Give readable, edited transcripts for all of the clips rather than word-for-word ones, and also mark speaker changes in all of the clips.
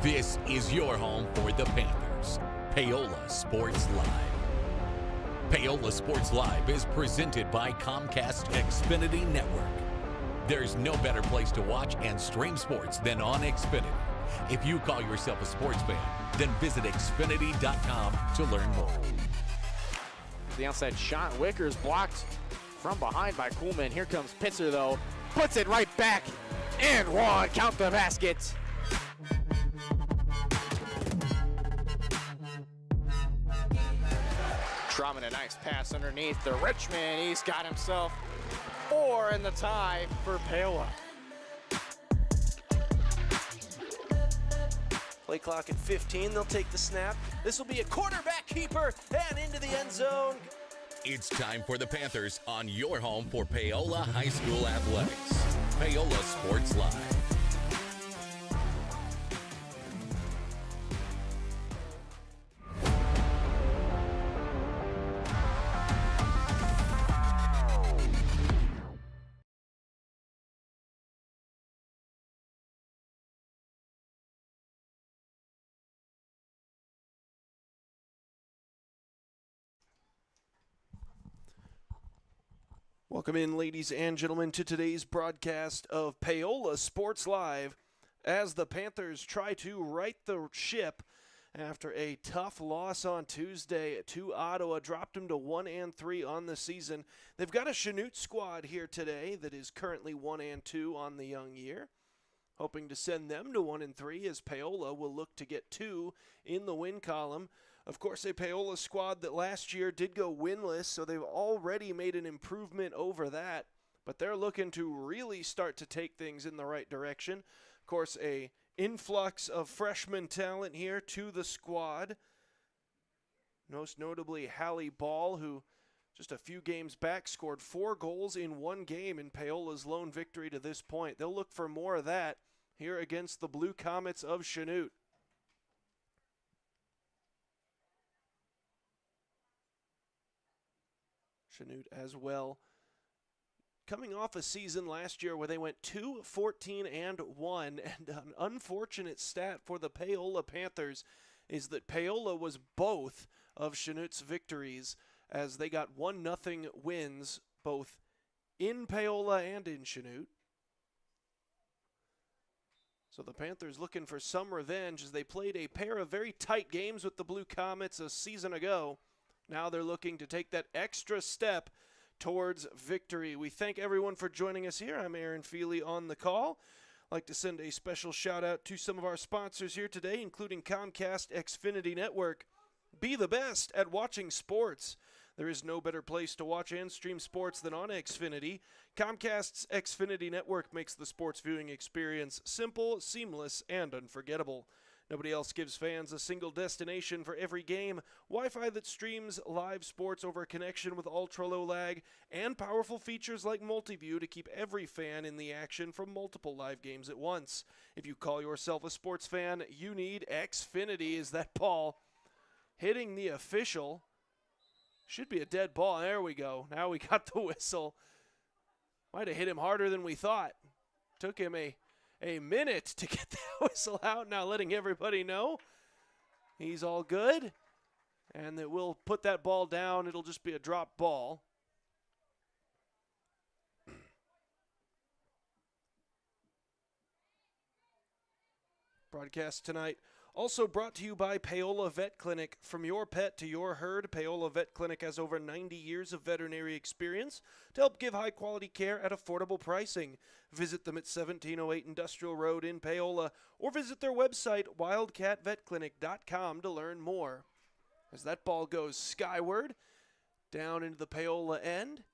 Speaker 1: This is your home for the Panthers, Paola Sports Live. Paola Sports Live is presented by Comcast Xfinity Network. There's no better place to watch and stream sports than on Xfinity. If you call yourself a sports fan, then visit Xfinity.com to learn more.
Speaker 2: The outside shot, Wickers blocked from behind by Kuhlman. Here comes Pitzer though, puts it right back, and one, count the basket. Drummond, a nice pass underneath the Richmond. He's got himself 4 in the tie for Paola.
Speaker 3: Play clock at 15, they'll take the snap. This will be a quarterback keeper and into the end zone.
Speaker 1: It's time for the Panthers on your home for Paola High School Athletics. Paola Sports Live.
Speaker 3: Welcome in, ladies and gentlemen, to today's broadcast of Paola Sports Live as the Panthers try to right the ship after a tough loss on Tuesday to Ottawa. Dropped them to 1-3 on the season. They've got a Chanute squad here today that is currently 1-2 on the young year, hoping to send them to 1-3 as Paola will look to get 2 in the win column. Of course, a Paola squad that last year did go winless, so they've already made an improvement over that. But they're looking to really start to take things in the right direction. Of course, a influx of freshman talent here to the squad. Most notably, Hallie Ball, who just a few games back scored 4 goals in one game in Paola's lone victory to this point. They'll look for more of that here against the Blue Comets of Chanute. Chanute as well, coming off a season last year where they went 2-14-1, and an unfortunate stat for the Paola Panthers is that Paola was both of Chanute's victories as they got 1-0 wins both in Paola and in Chanute. So the Panthers looking for some revenge as they played a pair of very tight games with the Blue Comets a season ago. Now they're looking to take that extra step towards victory. We thank everyone for joining us here. I'm Aaron Feely on the call. I'd like to send a special shout out to some of our sponsors here today, including Comcast Xfinity Network. Be the best at watching sports. There is no better place to watch and stream sports than on Xfinity. Comcast's Xfinity Network makes the sports viewing experience simple, seamless, and unforgettable. Nobody else gives fans a single destination for every game, Wi-Fi that streams live sports over a connection with ultra-low lag, and powerful features like multi-view to keep every fan in the action from multiple live games at once. If you call yourself a sports fan, you need Xfinity. Is that ball hitting the official? Should be a dead ball. There we go. Now we got the whistle. Might have hit him harder than we thought. Took him a minute to get that whistle out, now letting everybody know he's all good and that we'll put that ball down. It'll just be a drop ball. Broadcast tonight also brought to you by Paola Vet Clinic. From your pet to your herd, Paola Vet Clinic has over 90 years of veterinary experience to help give high-quality care at affordable pricing. Visit them at 1708 Industrial Road in Paola or visit their website, wildcatvetclinic.com, to learn more. As that ball goes skyward, down into the Paola end,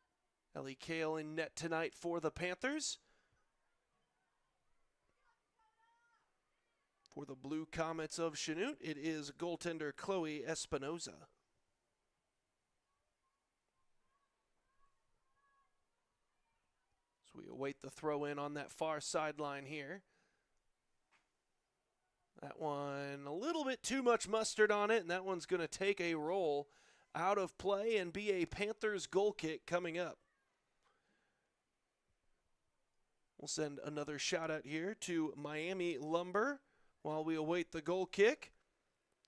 Speaker 3: Ellie Kale in net tonight for the Panthers. For the Blue Comets of Chanute, it is goaltender Chloe Espinoza. So we await the throw in on that far sideline here. That one, a little bit too much mustard on it, and that one's going to take a roll out of play and be a Panthers goal kick coming up. We'll send another shout out here to Miami Lumber while we await the goal kick.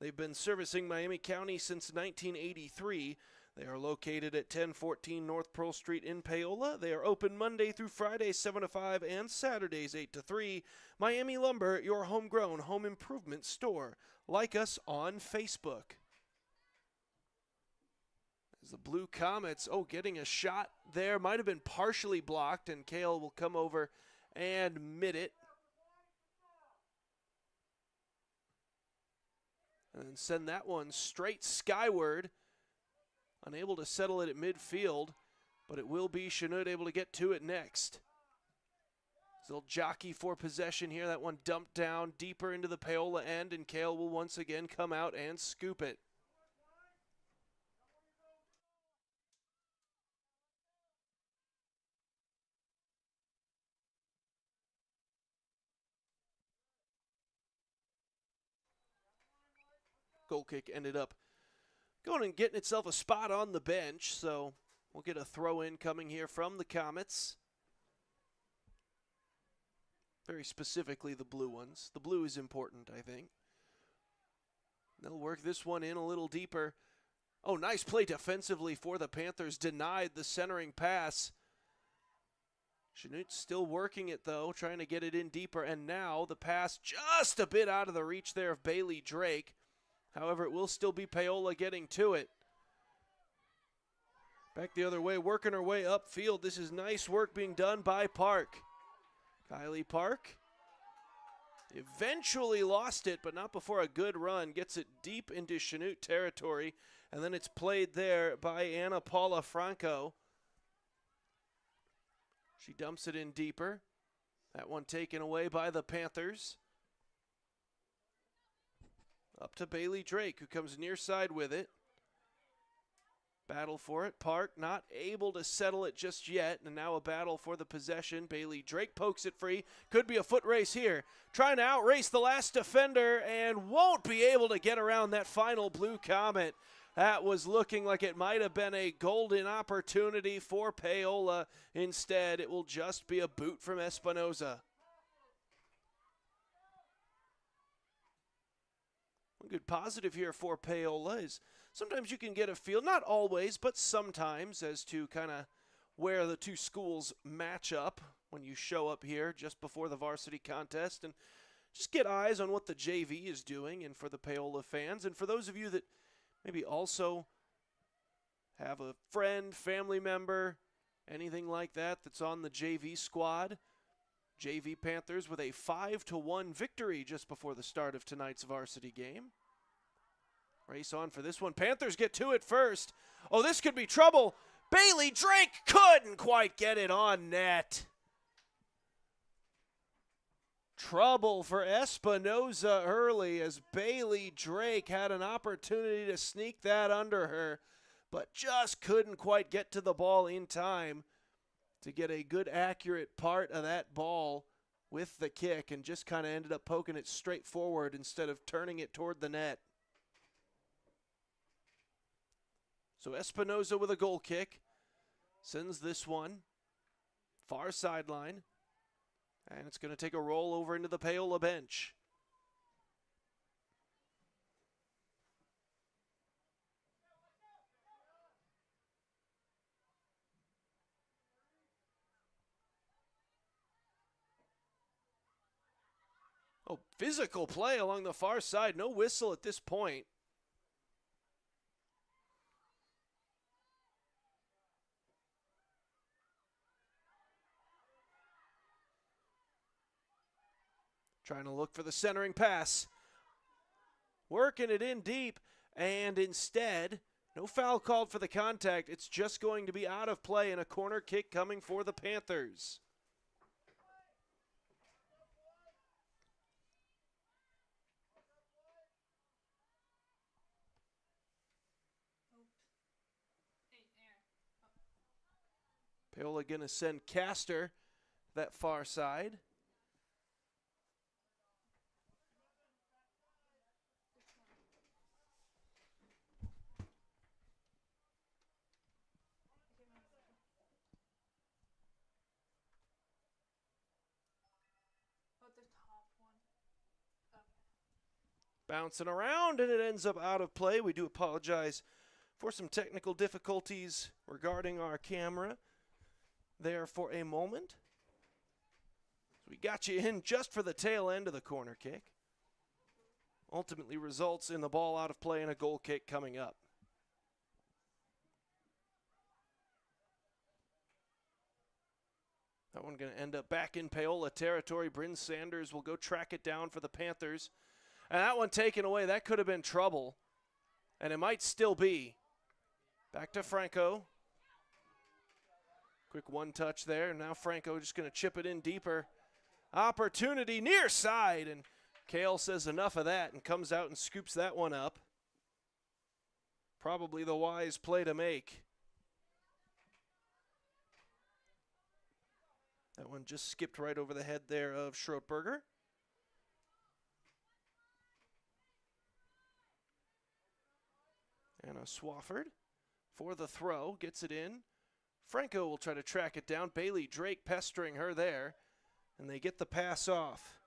Speaker 3: They've been servicing Miami County since 1983. They are located at 1014 North Pearl Street in Paola. They are open Monday through Friday, 7 to 5, and Saturdays, 8 to 3. Miami Lumber, your homegrown home improvement store. Like us on Facebook. As the Blue Comets, getting a shot there. Might have been partially blocked, and Kale will come over and mid it. And send that one straight skyward. Unable to settle it at midfield, but it will be Chanute able to get to it next. They'll jockey for possession here. That one dumped down deeper into the Paola end, and Kale will once again come out and scoop it. Goal kick ended up going and getting itself a spot on the bench, so we'll get a throw in coming here from the Comets. Very specifically the blue ones. The blue is important, I think. They'll work this one in a little deeper. Oh, nice play defensively for the Panthers. Denied the centering pass. Chanute still working it, though, trying to get it in deeper. And now the pass just a bit out of the reach there of Bailey Drake. However, it will still be Paola getting to it. Back the other way, working her way upfield. This is nice work being done by Park. Kylie Park eventually lost it, but not before a good run. Gets it deep into Chanute territory, and then it's played there by Ana Paula Franco. She dumps it in deeper. That one taken away by the Panthers. Up to Bailey Drake, who comes near side with it. Battle for it. Park not able to settle it just yet, and now a battle for the possession. Bailey Drake pokes it free. Could be a foot race here. Trying to outrace the last defender and won't be able to get around that final Blue Comet. That was looking like it might have been a golden opportunity for Paola. Instead, it will just be a boot from Espinoza. One good positive here for Paola is sometimes you can get a feel, not always, but sometimes, as to kind of where the two schools match up when you show up here just before the varsity contest, and just get eyes on what the JV is doing. And for the Paola fans, and for those of you that maybe also have a friend, family member, anything like that that's on the JV squad, JV Panthers with a 5-1 victory just before the start of tonight's varsity game. Race on for this one. Panthers get to it first. Oh, this could be trouble. Bailey Drake couldn't quite get it on net. Trouble for Espinoza early as Bailey Drake had an opportunity to sneak that under her, but just couldn't quite get to the ball in time to get a good accurate part of that ball with the kick, and just kind of ended up poking it straight forward instead of turning it toward the net. So Espinoza with a goal kick sends this one far sideline, and it's going to take a roll over into the Paola bench. Oh, physical play along the far side. No whistle at this point. Trying to look for the centering pass. Working it in deep, and instead, no foul called for the contact. It's just going to be out of play, and a corner kick coming for the Panthers. Paola going to send Castor that far side. Bouncing around, and it ends up out of play. We do apologize for some technical difficulties regarding our camera there for a moment. We got you in just for the tail end of the corner kick. Ultimately results in the ball out of play and a goal kick coming up. That one going to end up back in Paola territory. Bryn Sanders will go track it down for the Panthers. And that one taken away. That could have been trouble. And it might still be. Back to Franco. Quick one touch there. And now Franco just going to chip it in deeper. Opportunity near side. And Kale says enough of that and comes out and scoops that one up. Probably the wise play to make. That one just skipped right over the head there of Schrotberger. And a Swafford for the throw, gets it in. Franco will try to track it down. Bailey Drake pestering her there, and they get the pass off.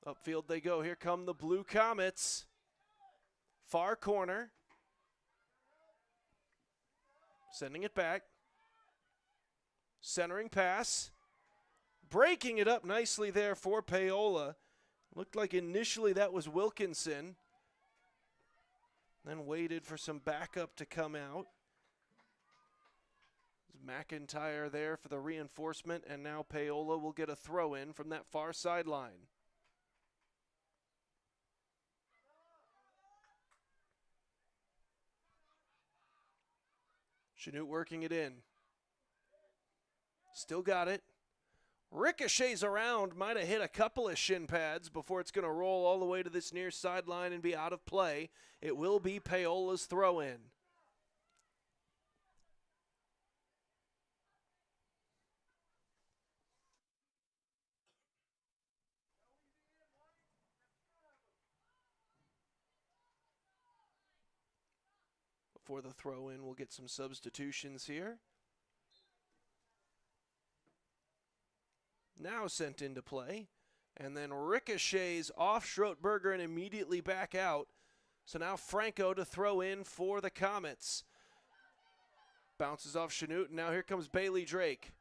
Speaker 3: Upfield they go. Here come the Blue Comets. Far corner. Sending it back. Centering pass. Breaking it up nicely there for Paola. Looked like initially that was Wilkinson. Then waited for some backup to come out. McIntyre there for the reinforcement, and now Paola will get a throw in from that far sideline. Chanute working it in. Still got it. Ricochets around, might have hit a couple of shin pads before it's going to roll all the way to this near sideline and be out of play. It will be Paola's throw in. Before the throw in, we'll get some substitutions here. Now sent into play, and then ricochets off Schrotberger and immediately back out. So now Franco to throw in for the Comets. Bounces off Chanute, and now here comes Bailey Drake.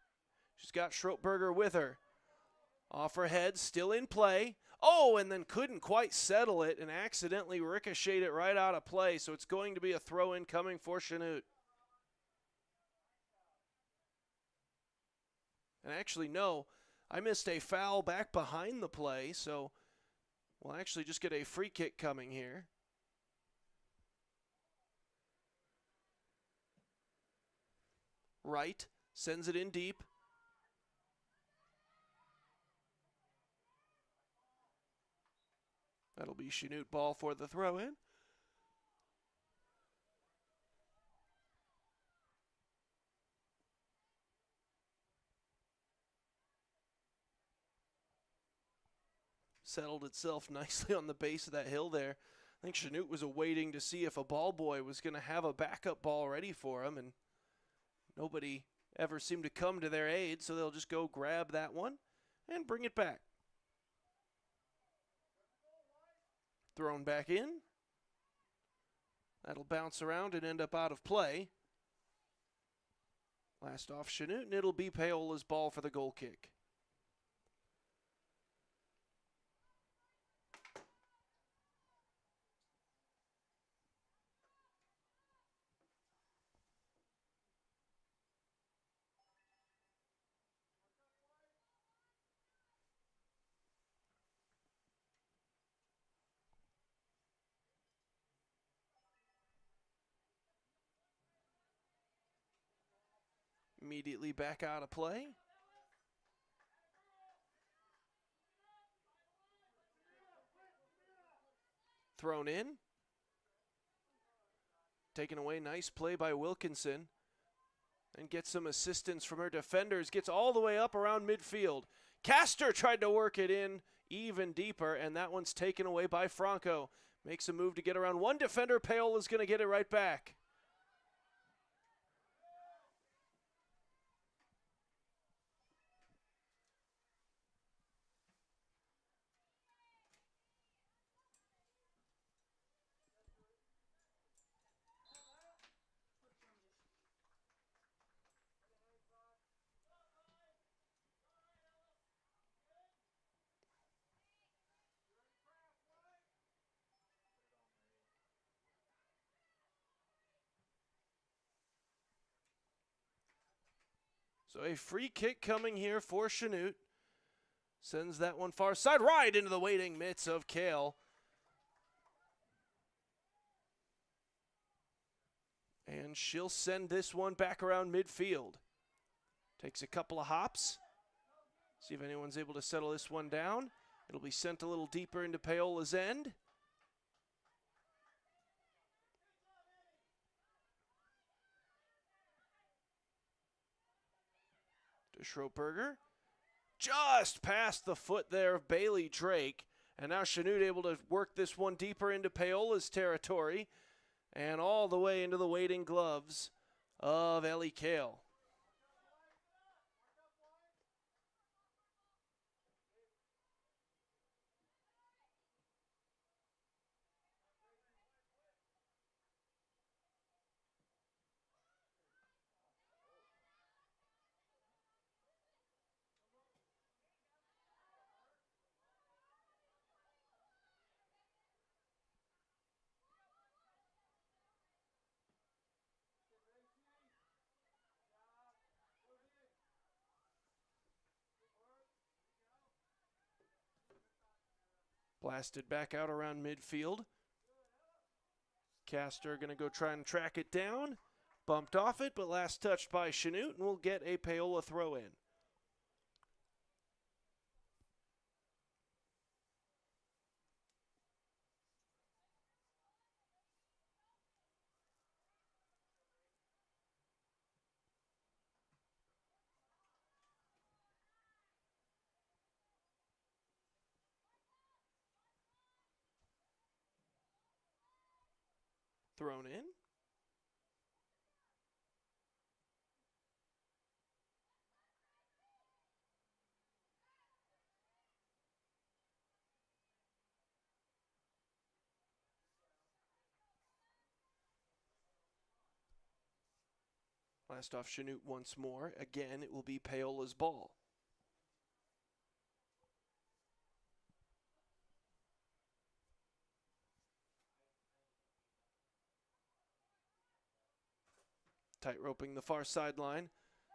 Speaker 3: She's got Schrotberger with her. Off her head, still in play. Oh, and then couldn't quite settle it and accidentally ricocheted it right out of play. So it's going to be a throw in coming for Chanute. And actually, no. I missed a foul back behind the play, so we'll actually just get a free kick coming here. Right, sends it in deep. That'll be Chanute ball for the throw-in. Settled itself nicely on the base of that hill there. I think Chanute was awaiting to see if a ball boy was going to have a backup ball ready for him, and nobody ever seemed to come to their aid, so they'll just go grab that one and bring it back. Thrown back in. That'll bounce around and end up out of play. Last off Chanute, and it'll be Paola's ball for the goal kick. Immediately back out of play. Thrown in. Taken away, nice play by Wilkinson. And gets some assistance from her defenders. Gets all the way up around midfield. Castor tried to work it in even deeper, and that one's taken away by Franco. Makes a move to get around one defender. Paola's going to get it right back. So a free kick coming here for Chanute. Sends that one far side right into the waiting mitts of Kale. And she'll send this one back around midfield. Takes a couple of hops. See if anyone's able to settle this one down. It'll be sent a little deeper into Paola's end. To Schroeberger. Just past the foot there of Bailey Drake. And now Chanute able to work this one deeper into Paola's territory. And all the way into the waiting gloves of Ellie Kale. Blasted back out around midfield. Castor going to go try and track it down. Bumped off it, but last touched by Chanute, and we'll get a Paola throw in. Thrown in. Last off Chanute once more. Again, it will be Paola's ball. Tight roping the far sideline.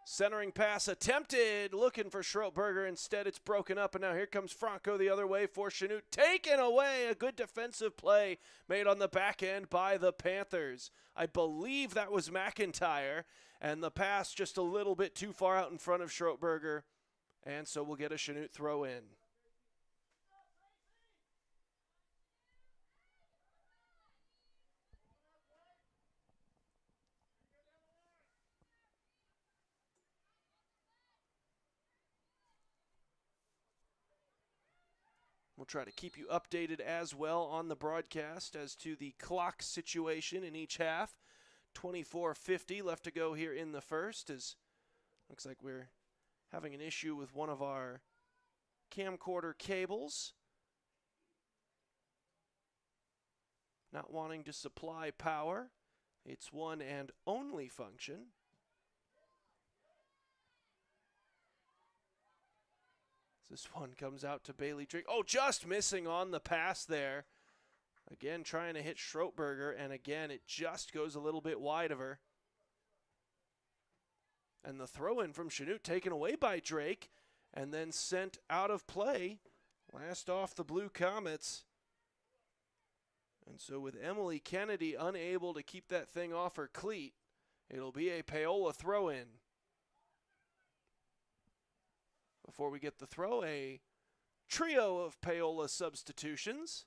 Speaker 3: Centering pass attempted, looking for Schroeberger. Instead, it's broken up, and now here comes Franco the other way for Chanute. Taken away, a good defensive play made on the back end by the Panthers. I believe that was McIntyre, and the pass just a little bit too far out in front of Schroeberger, and so we'll get a Chanute throw in. We'll try to keep you updated as well on the broadcast as to the clock situation in each half. 24:50 left to go here in the first. As looks like we're having an issue with one of our camcorder cables. Not wanting to supply power. Its one and only function. This one comes out to Bailey Drake. Oh, just missing on the pass there. Again, trying to hit Schroeberger, and again, it just goes a little bit wide of her. And the throw-in from Chanute taken away by Drake, and then sent out of play. Last off the Blue Comets. And so with Emily Kennedy unable to keep that thing off her cleat, it'll be a Paola throw-in. Before we get the throw, a trio of Paola substitutions.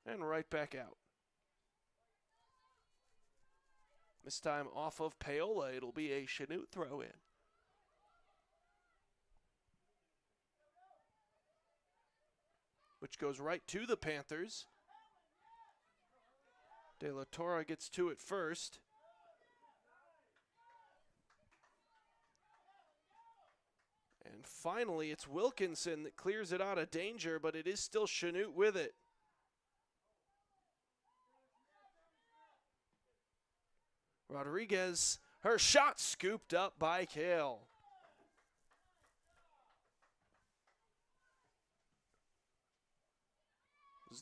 Speaker 3: And right back out. This time off of Paola, it'll be a Chanute throw in. Which goes right to the Panthers. De La Torre gets to it first. And finally, it's Wilkinson that clears it out of danger, but it is still Chanute with it. Rodriguez, her shot scooped up by Kale.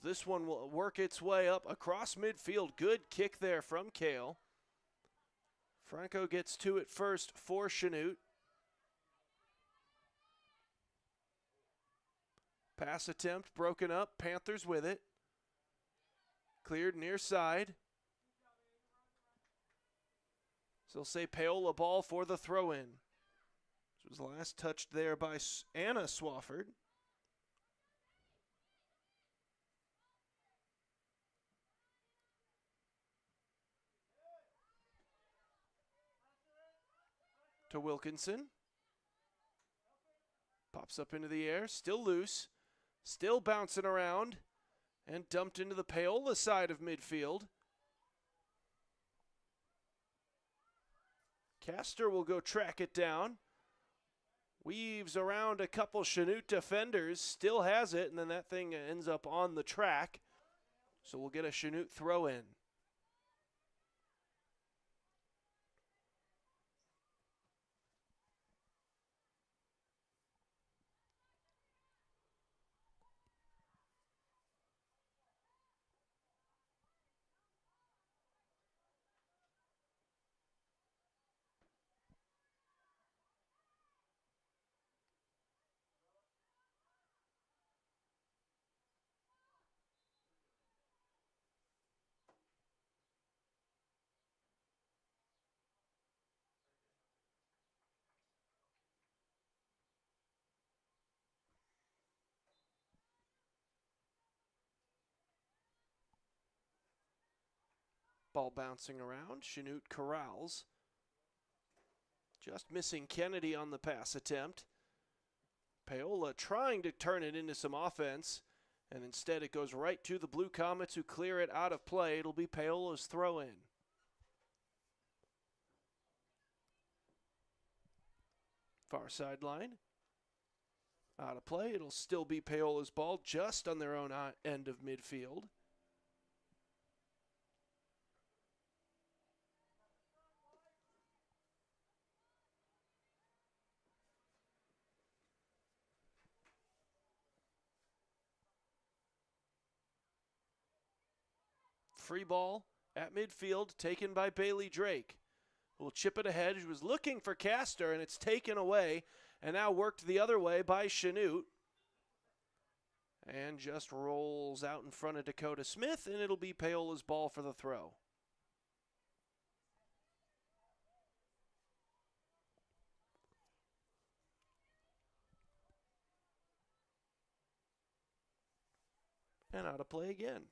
Speaker 3: this one will work its way up across midfield. Good kick there from Kale. Franco gets to it first for Chanute. Pass attempt broken up. Panthers with it. Cleared near side. So they'll say Paola ball for the throw-in. This was last touched there by Anna Swafford. To Wilkinson. Pops up into the air, still loose, still bouncing around, and dumped into the Paola side of midfield. Castor will go track it down. Weaves around a couple Chanute defenders, still has it, and then that thing ends up on the track. So we'll get a Chanute throw in. Ball bouncing around. Chanute corrals. Just missing Kennedy on the pass attempt. Paola trying to turn it into some offense, and instead it goes right to the Blue Comets, who clear it out of play. It'll be Paola's throw-in. Far sideline. Out of play. It'll still be Paola's ball just on their own end of midfield. Free ball at midfield, taken by Bailey Drake. Will chip it ahead. She was looking for Castor, and it's taken away, and now worked the other way by Chanute. And just rolls out in front of Dakota Smith, and it'll be Paola's ball for the throw. And out of play again.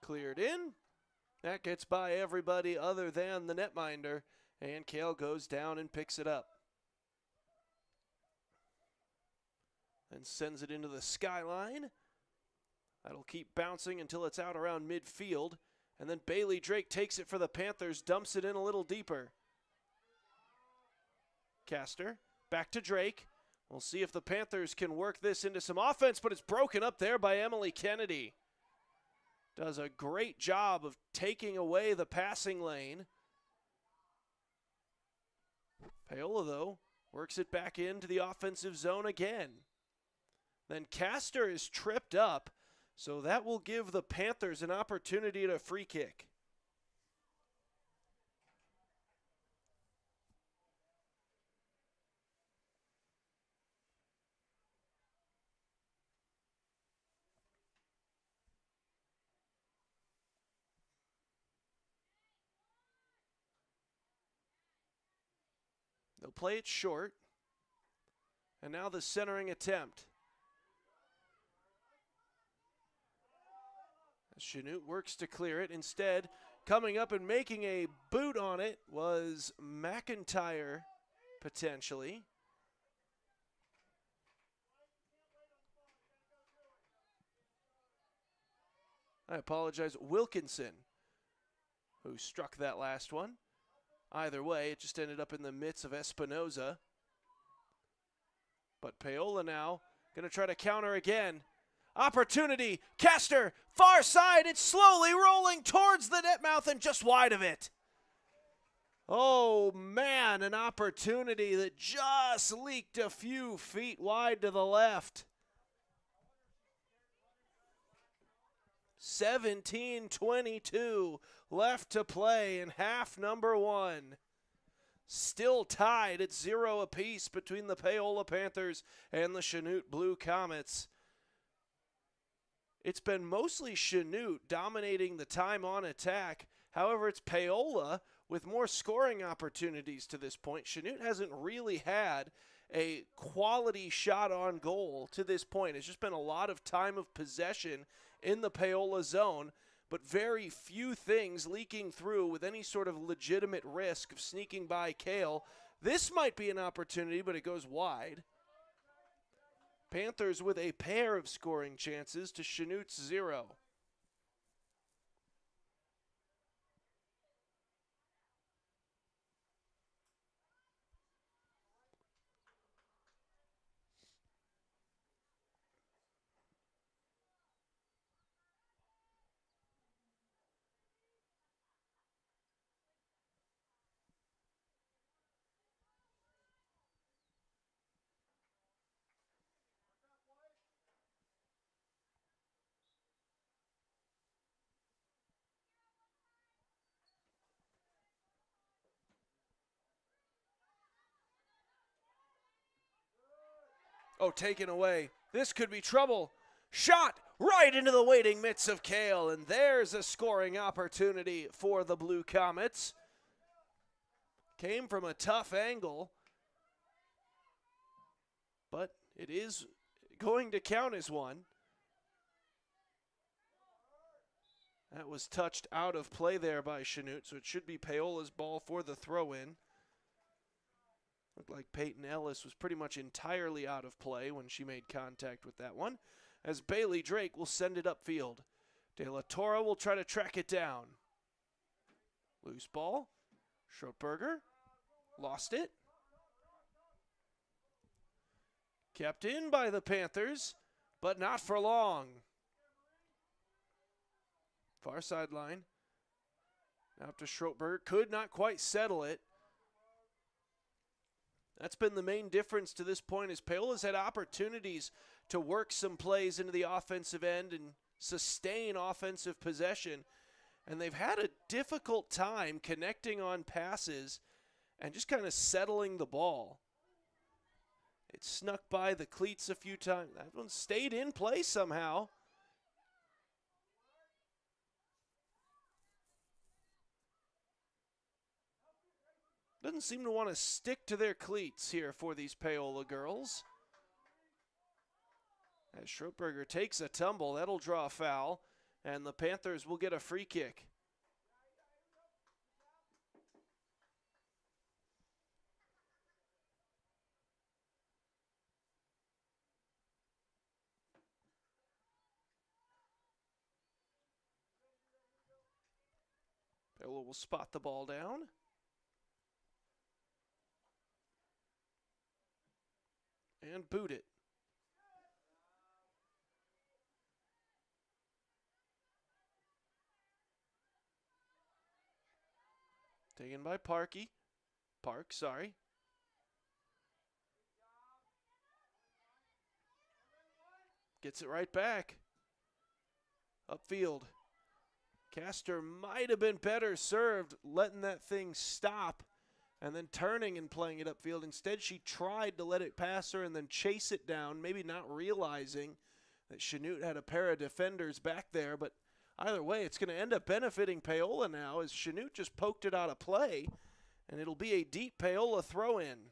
Speaker 3: Cleared in. That gets by everybody other than the netminder, and Kale goes down and picks it up. And sends it into the skyline. That'll keep bouncing until it's out around midfield. And then Bailey Drake takes it for the Panthers, dumps it in a little deeper. Castor, back to Drake. We'll see if the Panthers can work this into some offense, but it's broken up there by Emily Kennedy. Does a great job of taking away the passing lane. Paola, though, works it back into the offensive zone again. Then Castor is tripped up, so that will give the Panthers an opportunity to free kick. They'll play it short. And now the centering attempt. As Chanute works to clear it. Instead, coming up and making a boot on it was McIntyre, potentially. I apologize, Wilkinson, who struck that last one. Either way, it just ended up in the mitts of Espinoza. But Paola now going to try to counter again. Opportunity, Castor, far side, it's slowly rolling towards the net mouth and just wide of it. Oh man, an opportunity that just leaked a few feet wide to the left. 17:22 left to play in half number one. Still tied at 0 apiece between the Paola Panthers and the Chanute Blue Comets. It's been mostly Chanute dominating the time on attack. However, it's Paola with more scoring opportunities to this point. Chanute hasn't really had a quality shot on goal to this point. It's just been a lot of time of possession in the Paola zone, but very few things leaking through with any sort of legitimate risk of sneaking by Kale. This might be an opportunity, but it goes wide. Panthers with a pair of scoring chances to Chanute's 0. Oh, taken away. This could be trouble. Shot right into the waiting mitts of Kale, and there's a scoring opportunity for the Blue Comets. Came from a tough angle, but it is going to count as one. That was touched out of play there by Chanute, so it should be Paola's ball for the throw-in. Looked like Peyton Ellis was pretty much entirely out of play when she made contact with that one, as Bailey Drake will send it upfield. De La Torre will try to track it down. Loose ball. Schrotberger lost it. Kept in by the Panthers, but not for long. Far sideline. Out to Schrotberger. Could not quite settle it. That's been the main difference to this point, is Paola's had opportunities to work some plays into the offensive end and sustain offensive possession. And they've had a difficult time connecting on passes and just kind of settling the ball. It snuck by the cleats a few times. That one stayed in play somehow. Doesn't seem to want to stick to their cleats here for these Paola girls. As Schrotberger takes a tumble, that'll draw a foul, and the Panthers will get a free kick. Paola will spot the ball down. And boot it. Taken by Park, sorry. Gets it right back. Upfield. Castor might have been better served letting that thing stop and then turning and playing it upfield. Instead, she tried to let it pass her and then chase it down, maybe not realizing that Chanute had a pair of defenders back there. But either way, it's going to end up benefiting Paola now, as Chanute just poked it out of play, and it'll be a deep Paola throw-in.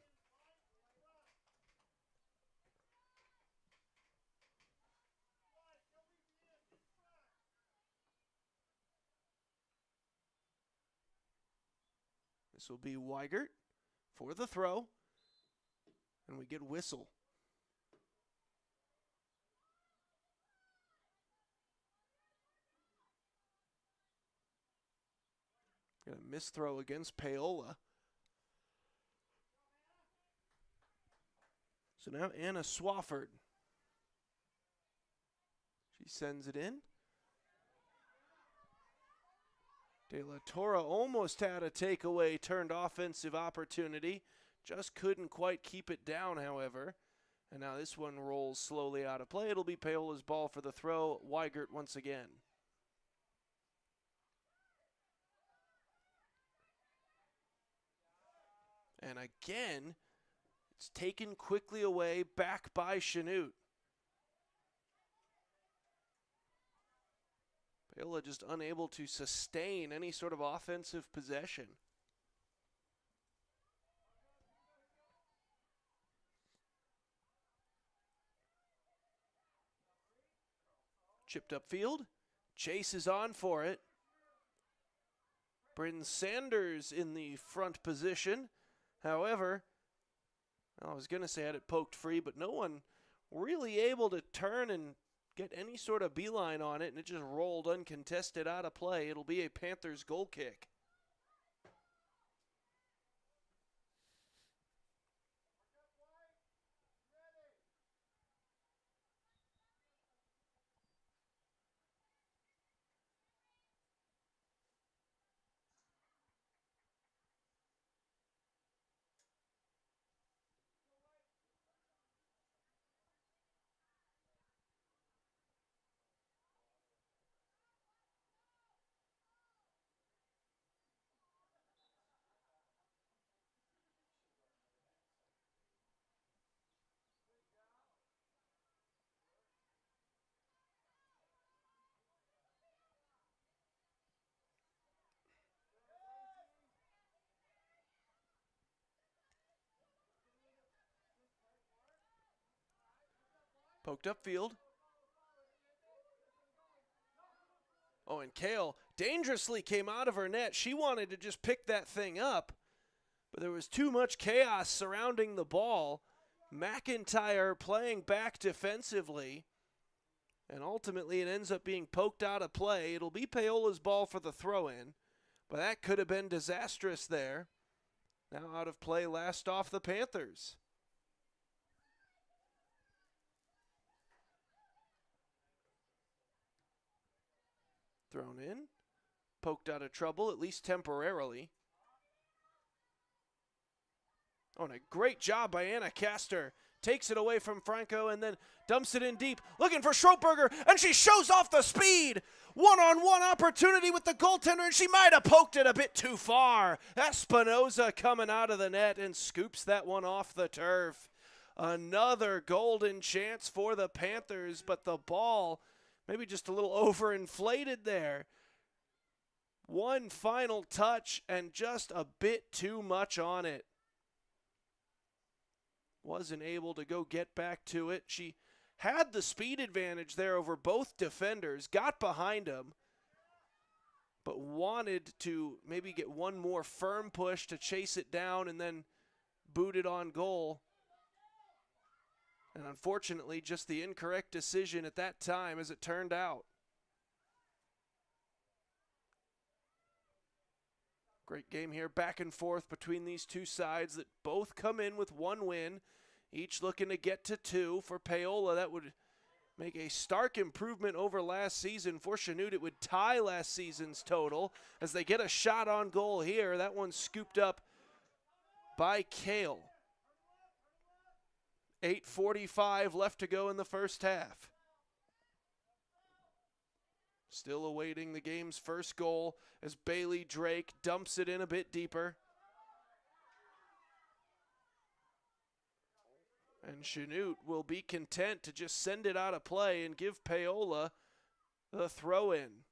Speaker 3: This will be Weigert for the throw, and we get whistle. Got a misthrow against Paola. So now Anna Swafford. She sends it in. De La Torre almost had a takeaway turned offensive opportunity. Just couldn't quite keep it down, however. And now this one rolls slowly out of play. It'll be Paola's ball for the throw. Weigert once again. And again, it's taken quickly away, back by Chanute. Paola just unable to sustain any sort of offensive possession. Chipped upfield. Chase is on for it. Bryn Sanders in the front position. However, I was going to say had it poked free, but no one really able to turn and get any sort of beeline on it, and it just rolled uncontested out of play. It'll be a Panthers goal kick. Poked upfield. Oh, and Kale dangerously came out of her net. She wanted to just pick that thing up, but there was too much chaos surrounding the ball. McIntyre playing back defensively, and ultimately it ends up being poked out of play. It'll be Paola's ball for the throw-in, but that could have been disastrous there. Now out of play, last off the Panthers. Thrown in, poked out of trouble, at least temporarily. Oh, and a great job by Anna Castor. Takes it away from Franco and then dumps it in deep. Looking for Schroepberger, and she shows off the speed. One-on-one opportunity with the goaltender, and she might have poked it a bit too far. Espinoza coming out of the net and scoops that one off the turf. Another golden chance for the Panthers, but the ball maybe just a little overinflated there. One final touch and just a bit too much on it. Wasn't able to go get back to it. She had the speed advantage there over both defenders, got behind them, but wanted to maybe get one more firm push to chase it down and then boot it on goal. And unfortunately, just the incorrect decision at that time as it turned out. Great game here, back and forth between these two sides that both come in with one win, each looking to get to two. For Paola, that would make a stark improvement over last season. For Chanute, it would tie last season's total as they get a shot on goal here. That one's scooped up by Kale. 8:45 left to go in the first half. Still awaiting the game's first goal as Bailey Drake dumps it in a bit deeper. And Chanute will be content to just send it out of play and give Paola the throw-in.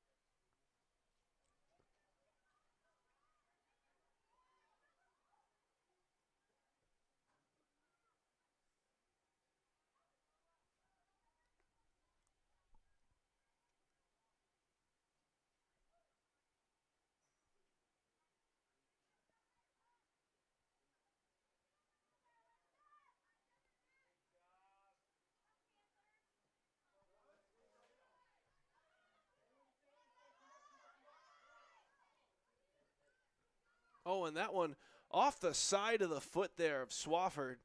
Speaker 3: Oh, and that one off the side of the foot there of Swafford.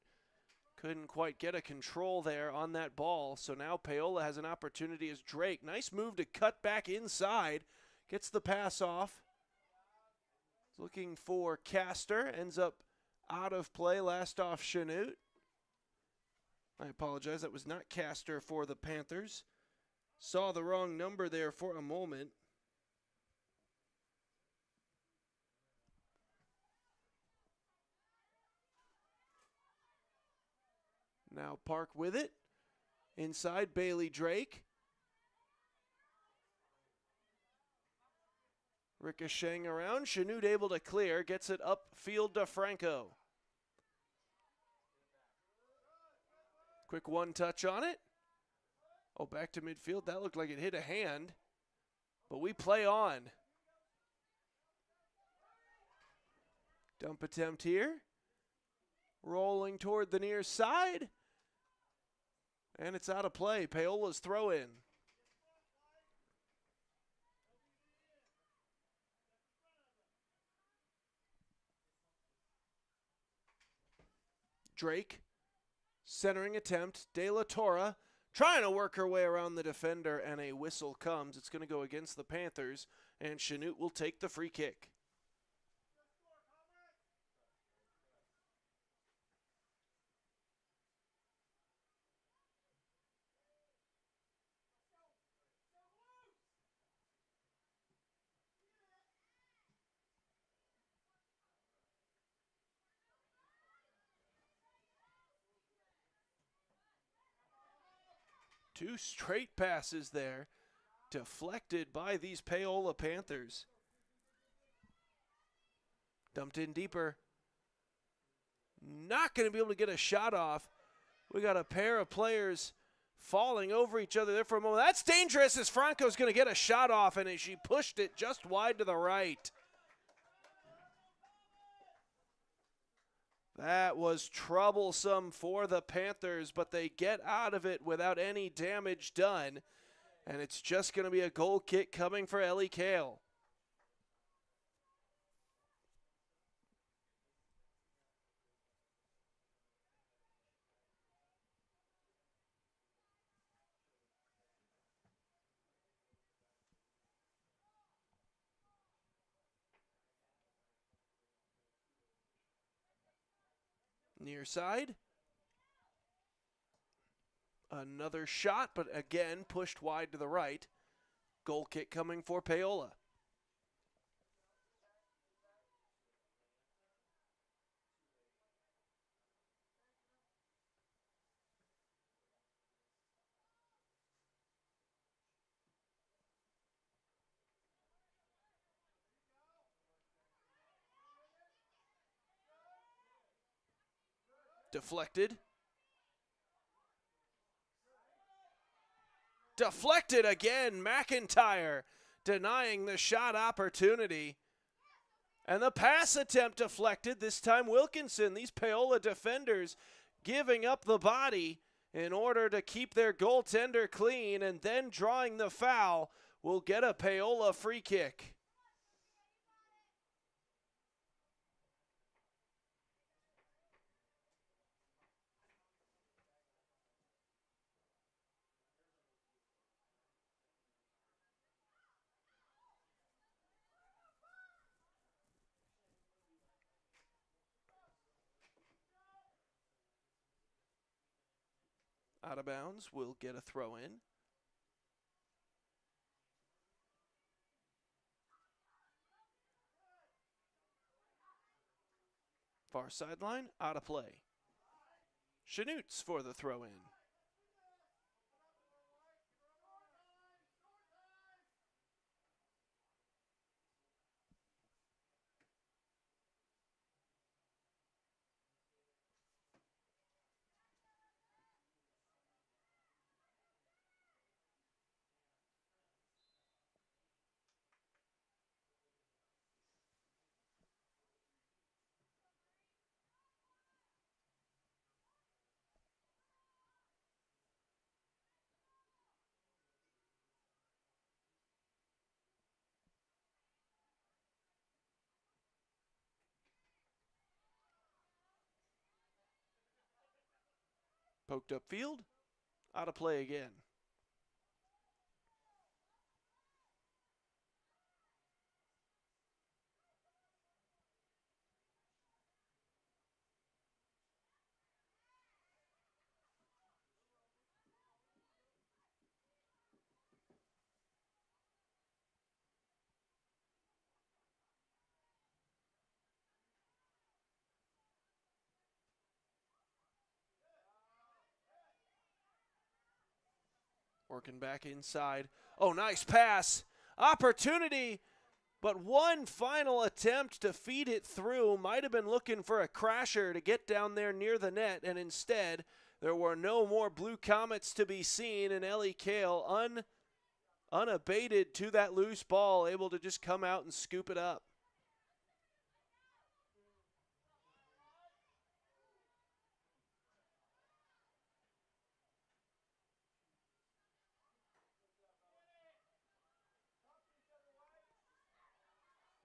Speaker 3: Couldn't quite get a control there on that ball. So now Paola has an opportunity as Drake. Nice move to cut back inside. Gets the pass off. Looking for Castor. Ends up out of play. Last off Chanute. I apologize. That was not Castor for the Panthers. Saw the wrong number there for a moment. Now Park with it. Inside, Bailey Drake. Ricocheting around. Chanute able to clear. Gets it upfield to Franco. Quick one touch on it. Oh, back to midfield. That looked like it hit a hand. But we play on. Dump attempt here. Rolling toward the near side. And it's out of play. Paola's throw in. Drake. Centering attempt. De La Torre trying to work her way around the defender, and a whistle comes. It's going to go against the Panthers, and Chanute will take the free kick. Two straight passes there, deflected by these Paola Panthers. Dumped in deeper. Not going to be able to get a shot off. We got a pair of players falling over each other there for a moment. That's dangerous as Franco's going to get a shot off, and she pushed it just wide to the right. That was troublesome for the Panthers, but they get out of it without any damage done. And it's just going to be a goal kick coming for Ellie Kale. Near side. Another shot, but again pushed wide to the right. Goal kick coming for Paola. Deflected. Deflected again. McIntyre denying the shot opportunity. And the pass attempt deflected. This time Wilkinson. These Paola defenders giving up the body in order to keep their goaltender clean, and then drawing the foul will get a Paola free kick. Out of bounds, will get a throw in. Far sideline, out of play. Chanutes for the throw in. Poked up field. Out of play again. Working back inside. Oh, nice pass. Opportunity, but one final attempt to feed it through. Might have been looking for a crasher to get down there near the net, and instead there were no more Blue Comets to be seen, and Ellie Kale unabated to that loose ball, able to just come out and scoop it up.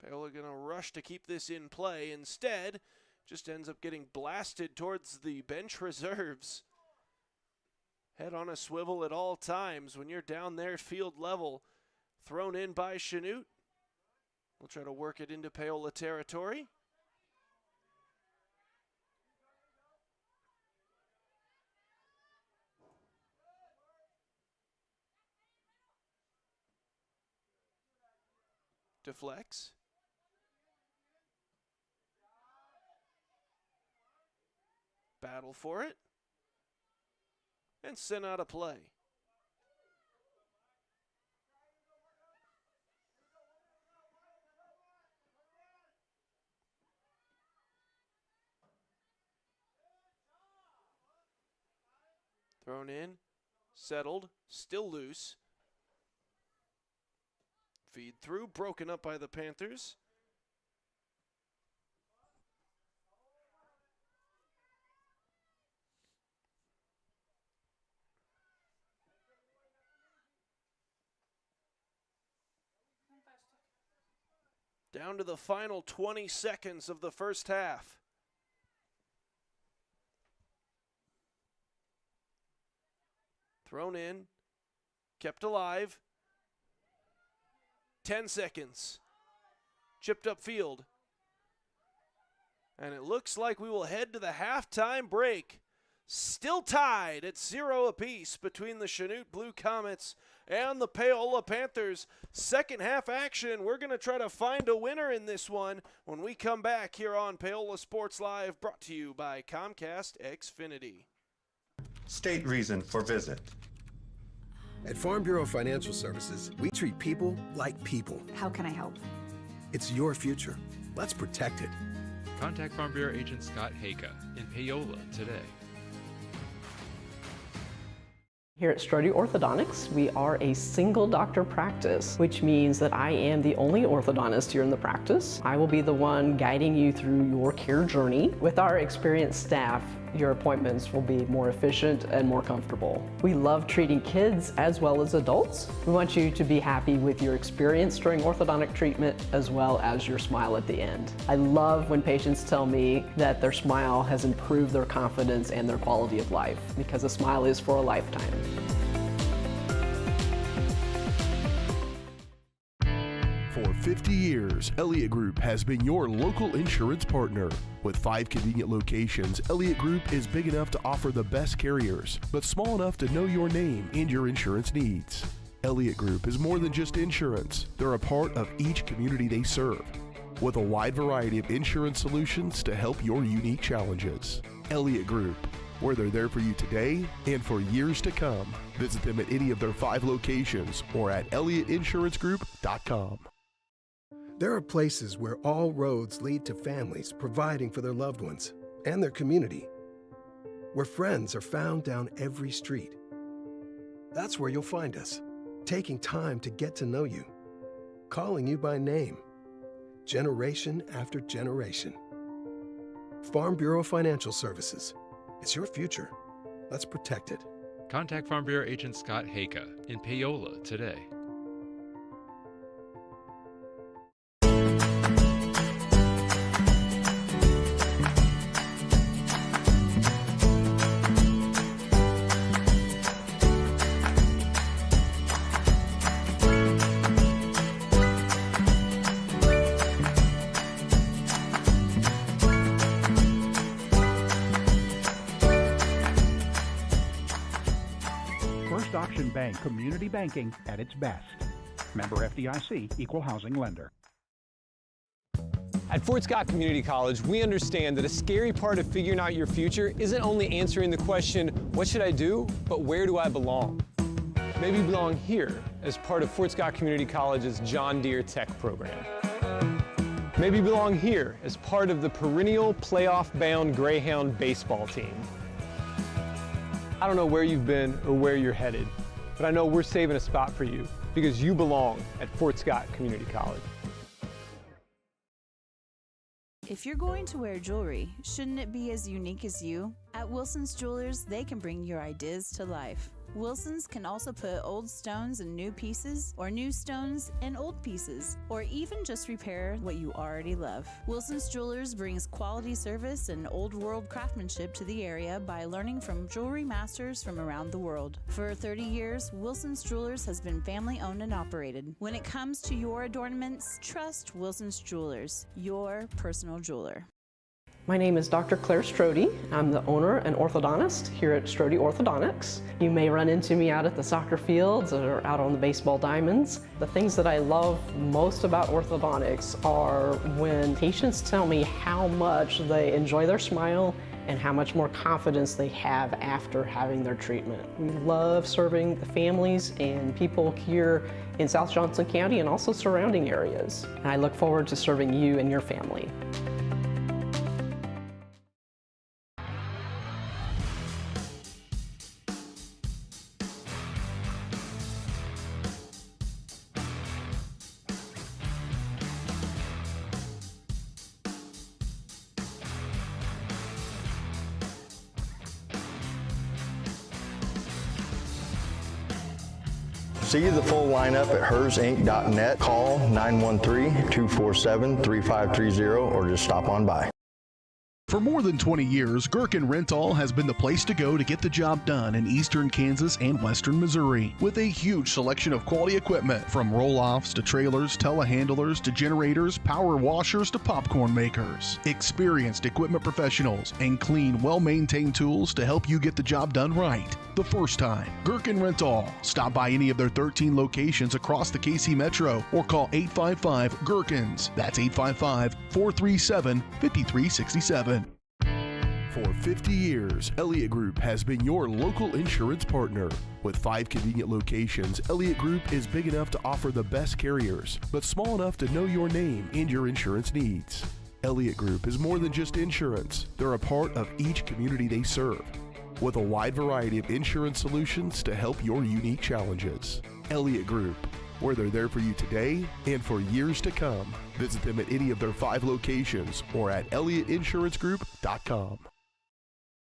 Speaker 3: Paola going to rush to keep this in play. Instead, just ends up getting blasted towards the bench reserves. Head on a swivel at all times when you're down there field level. Thrown in by Chanute. We'll try to work it into Paola territory. Deflects. Battle for it. And sent out of play. Thrown in, settled, still loose. Feed through, broken up by the Panthers. Down to the final 20 seconds of the first half. Thrown in, kept alive. 10 seconds. Chipped up field. And it looks like we will head to the halftime break. Still tied at 0 apiece between the Chanute Blue Comets and the Paola Panthers. Second half action. We're going to try to find a winner in this one when we come back here on Paola Sports Live, brought to you by Comcast Xfinity.
Speaker 4: State reason for visit.
Speaker 5: At Farm Bureau Financial Services, we treat people like people.
Speaker 6: How can I help?
Speaker 5: It's your future. Let's protect it.
Speaker 7: Contact Farm Bureau agent Scott Haka in Paola today.
Speaker 8: Here at Strode Orthodontics, we are a single doctor practice, which means that I am the only orthodontist here in the practice. I will be the one guiding you through your care journey. With our experienced staff, your appointments will be more efficient and more comfortable. We love treating kids as well as adults. We want you to be happy with your experience during orthodontic treatment as well as your smile at the end. I love when patients tell me that their smile has improved their confidence and their quality of life, because a smile is for a lifetime.
Speaker 9: For 50 years, Elliott Group has been your local insurance partner. With 5 convenient locations, Elliott Group is big enough to offer the best carriers, but small enough to know your name and your insurance needs. Elliott Group is more than just insurance. They're a part of each community they serve, with a wide variety of insurance solutions to help your unique challenges. Elliott Group, where they're there for you today and for years to come. Visit them at any of their 5 locations or at ElliottInsuranceGroup.com.
Speaker 5: There are places where all roads lead to families providing for their loved ones and their community, where friends are found down every street. That's where you'll find us, taking time to get to know you, calling you by name, generation after generation. Farm Bureau Financial Services. It's your future. Let's protect it.
Speaker 7: Contact Farm Bureau agent Scott Haka in Paola today.
Speaker 6: First Option Bank, community banking at its best. Member FDIC, equal housing lender.
Speaker 10: At Fort Scott Community College, we understand that a scary part of figuring out your future isn't only answering the question, what should I do, but where do I belong? Maybe you belong here as part of Fort Scott Community College's John Deere Tech program. Maybe you belong here as part of the perennial playoff-bound Greyhound baseball team. I don't know where you've been or where you're headed, but I know we're saving a spot for you because you belong at Fort Scott Community College.
Speaker 11: If you're going to wear jewelry, shouldn't it be as unique as you? At Wilson's Jewelers, they can bring your ideas to life. Wilson's can also put old stones in new pieces, or new stones in old pieces, or even just repair what you already love. Wilson's Jewelers brings quality service and old world craftsmanship to the area by learning from jewelry masters from around the world. For 30 years, Wilson's Jewelers has been family owned and operated. When it comes to your adornments, trust Wilson's Jewelers, your personal jeweler.
Speaker 8: My name is Dr. Claire Strode. I'm the owner and orthodontist here at Strode Orthodontics. You may run into me out at the soccer fields or out on the baseball diamonds. The things that I love most about orthodontics are when patients tell me how much they enjoy their smile and how much more confidence they have after having their treatment. We love serving the families and people here in South Johnson County and also surrounding areas. And I look forward to serving you and your family.
Speaker 12: See the full lineup at hersinc.net. Call 913-247-3530 or just stop on by.
Speaker 9: For more than 20 years, Gherkin Rental has been the place to go to get the job done in eastern Kansas and western Missouri. With a huge selection of quality equipment, from roll-offs to trailers, telehandlers to generators, power washers to popcorn makers. Experienced equipment professionals and clean, well-maintained tools to help you get the job done right the first time. Gherkin Rental. Stop by any of their 13 locations across the KC Metro or call 855-GHERKINS. That's 855-437-5367. For 50 years, Elliott Group has been your local insurance partner. With 5 convenient locations, Elliott Group is big enough to offer the best carriers, but small enough to know your name and your insurance needs. Elliott Group is more than just insurance. They're a part of each community they serve, with a wide variety of insurance solutions to help your unique challenges. Elliott Group, where they're there for you today and for years to come. Visit them at any of their 5 locations or at ElliottInsuranceGroup.com.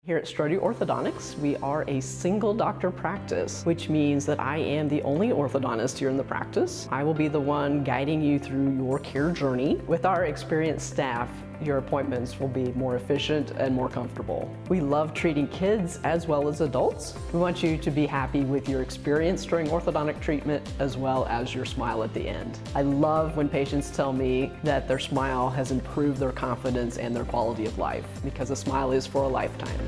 Speaker 8: Here at Strode Orthodontics, we are a single doctor practice, which means that I am the only orthodontist here in the practice. I will be the one guiding you through your care journey. With our experienced staff, your appointments will be more efficient and more comfortable. We love treating kids as well as adults. We want you to be happy with your experience during orthodontic treatment as well as your smile at the end. I love when patients tell me that their smile has improved their confidence and their quality of life, because a smile is for a lifetime.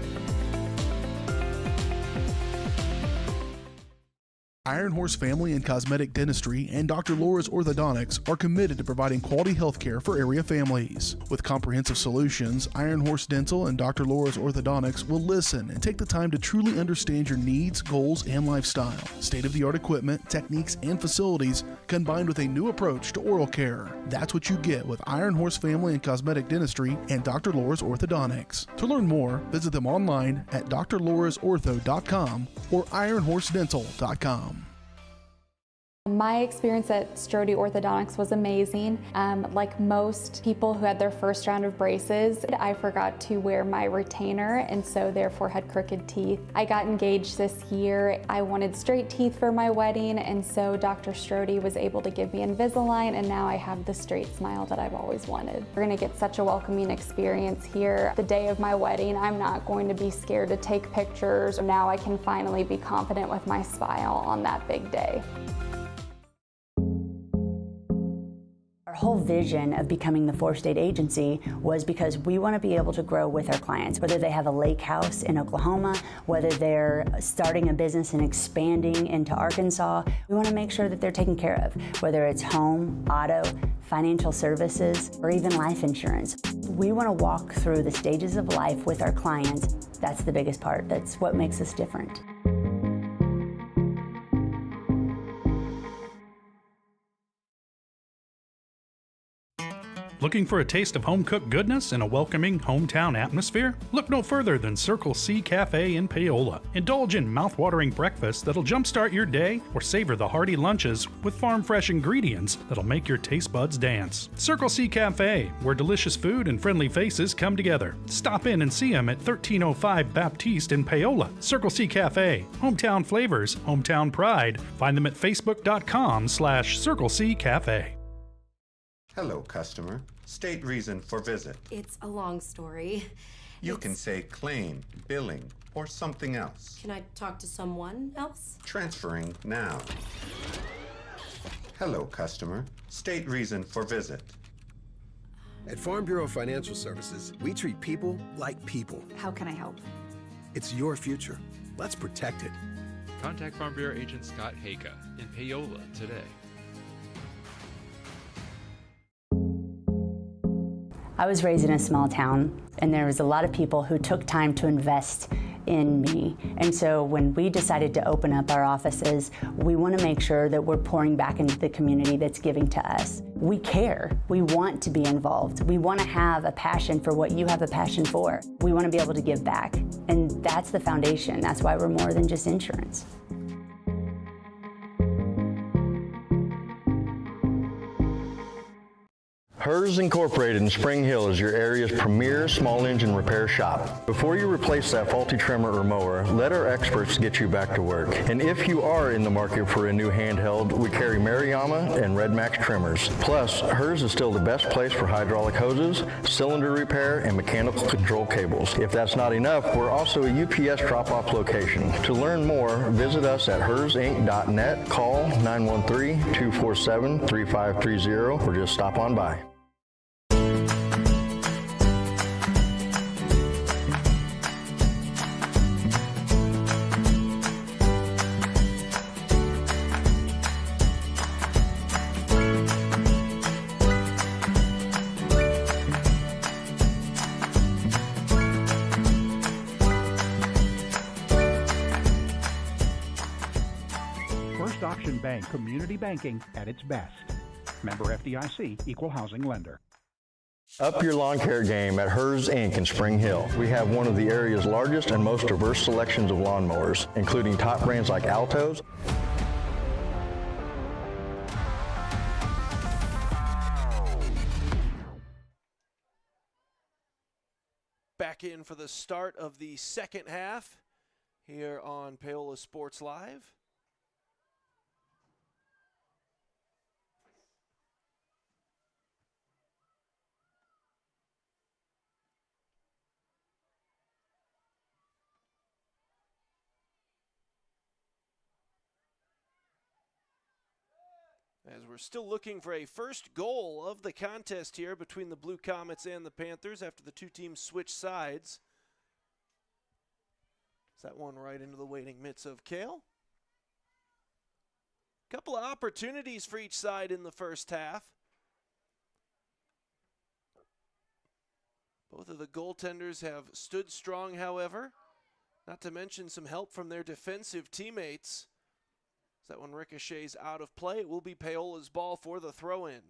Speaker 9: Iron Horse Family and Cosmetic Dentistry and Dr. Laura's Orthodontics are committed to providing quality health care for area families. With comprehensive solutions, Iron Horse Dental and Dr. Laura's Orthodontics will listen and take the time to truly understand your needs, goals, and lifestyle. State-of-the-art equipment, techniques, and facilities combined with a new approach to oral care. That's what you get with Iron Horse Family and Cosmetic Dentistry and Dr. Laura's Orthodontics. To learn more, visit them online at drlaurasortho.com or ironhorsedental.com.
Speaker 13: My experience at Strode Orthodontics was amazing. Like most people who had their first round of braces, I forgot to wear my retainer and so therefore had crooked teeth. I got engaged this year. I wanted straight teeth for my wedding, and so Dr. Strode was able to give me Invisalign, and now I have the straight smile that I've always wanted. We're gonna get such a welcoming experience here. The day of my wedding, I'm not going to be scared to take pictures. Now I can finally be confident with my smile on that big day.
Speaker 14: Our whole vision of becoming the 4-state agency was because we want to be able to grow with our clients, whether they have a lake house in Oklahoma, whether they're starting a business and expanding into Arkansas. We want to make sure that they're taken care of, whether it's home, auto, financial services, or even life insurance. We want to walk through the stages of life with our clients. That's the biggest part. That's what makes us different.
Speaker 6: Looking for a taste of home-cooked goodness and a welcoming hometown atmosphere? Look no further than Circle C Cafe in Paola. Indulge in mouth-watering breakfast that'll jumpstart your day, or savor the hearty lunches with farm-fresh ingredients that'll make your taste buds dance. Circle C Cafe, where delicious food and friendly faces come together. Stop in and see them at 1305 Baptiste in Paola. Circle C Cafe, hometown flavors, hometown pride. Find them at facebook.com/Circle C Cafe.
Speaker 4: Hello, customer. State reason for visit.
Speaker 15: It's a long story.
Speaker 4: You can say claim, billing, or something else.
Speaker 15: Can I talk to someone else?
Speaker 4: Transferring now. Hello, customer. State reason for visit.
Speaker 5: At Farm Bureau Financial Services, we treat people like people.
Speaker 15: How can I help?
Speaker 5: It's your future. Let's protect it.
Speaker 7: Contact Farm Bureau agent Scott Hayka in Paola today.
Speaker 14: I was raised in a small town, and there was a lot of people who took time to invest in me. And so when we decided to open up our offices, we want to make sure that we're pouring back into the community that's giving to us. We care. We want to be involved. We want to have a passion for what you have a passion for. We want to be able to give back. And that's the foundation. That's why we're more than just insurance.
Speaker 12: HERS Incorporated in Spring Hill is your area's premier small engine repair shop. Before you replace that faulty trimmer or mower, let our experts get you back to work. And if you are in the market for a new handheld, we carry Maruyama and Red Max trimmers. Plus, HERS is still the best place for hydraulic hoses, cylinder repair, and mechanical control cables. If that's not enough, we're also a UPS drop-off location. To learn more, visit us at hersinc.net, call 913-247-3530, or just stop on by.
Speaker 6: First Option Bank Community Banking at its best. Member FDIC, Equal Housing Lender.
Speaker 12: Up your lawn care game at HERS Inc. in Spring Hill. We have one of the area's largest and most diverse selections of lawnmowers, including top brands like Altos,
Speaker 3: Back in for the start of the second half here on Paola Sports Live. As we're still looking for a first goal of the contest here between the Blue Comets and the Panthers after the two teams switch sides. Is that one right into the waiting mitts of Kale? Couple of opportunities for each side in the first half. Both of the goaltenders have stood strong, however, not to mention some help from their defensive teammates. That one ricochets out of play. It will be Paola's ball for the throw-in.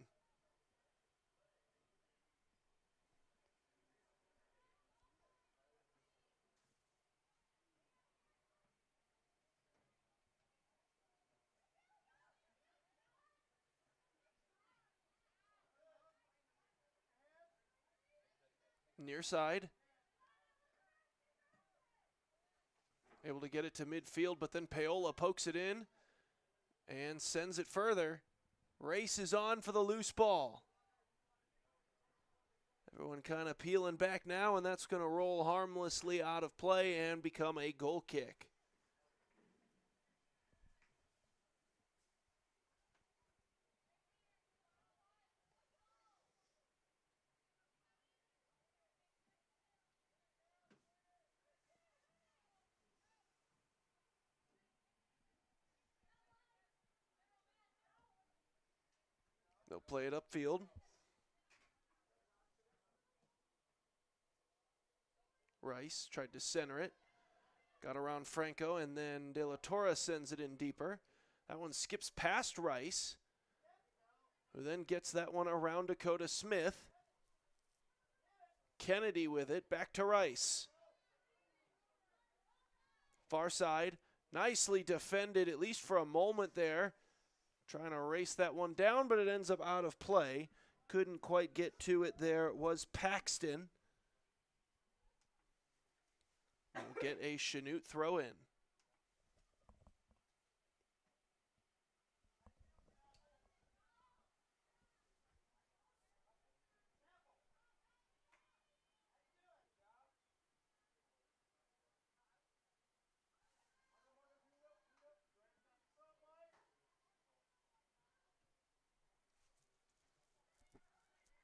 Speaker 3: Near side. Able to get it to midfield, but then Paola pokes it in and sends it further. Race is on for the loose ball. Everyone kind of peeling back now, and that's going to roll harmlessly out of play and become a goal kick. They'll play it upfield. Rice tried to center it. Got around Franco, and then De La Torre sends it in deeper. That one skips past Rice, who then gets that one around Dakota Smith. Kennedy with it, back to Rice. Far side, nicely defended, at least for a moment there. Trying to race that one down, but it ends up out of play. Couldn't quite get to it there, was Paxton. We'll get a Chanute throw in.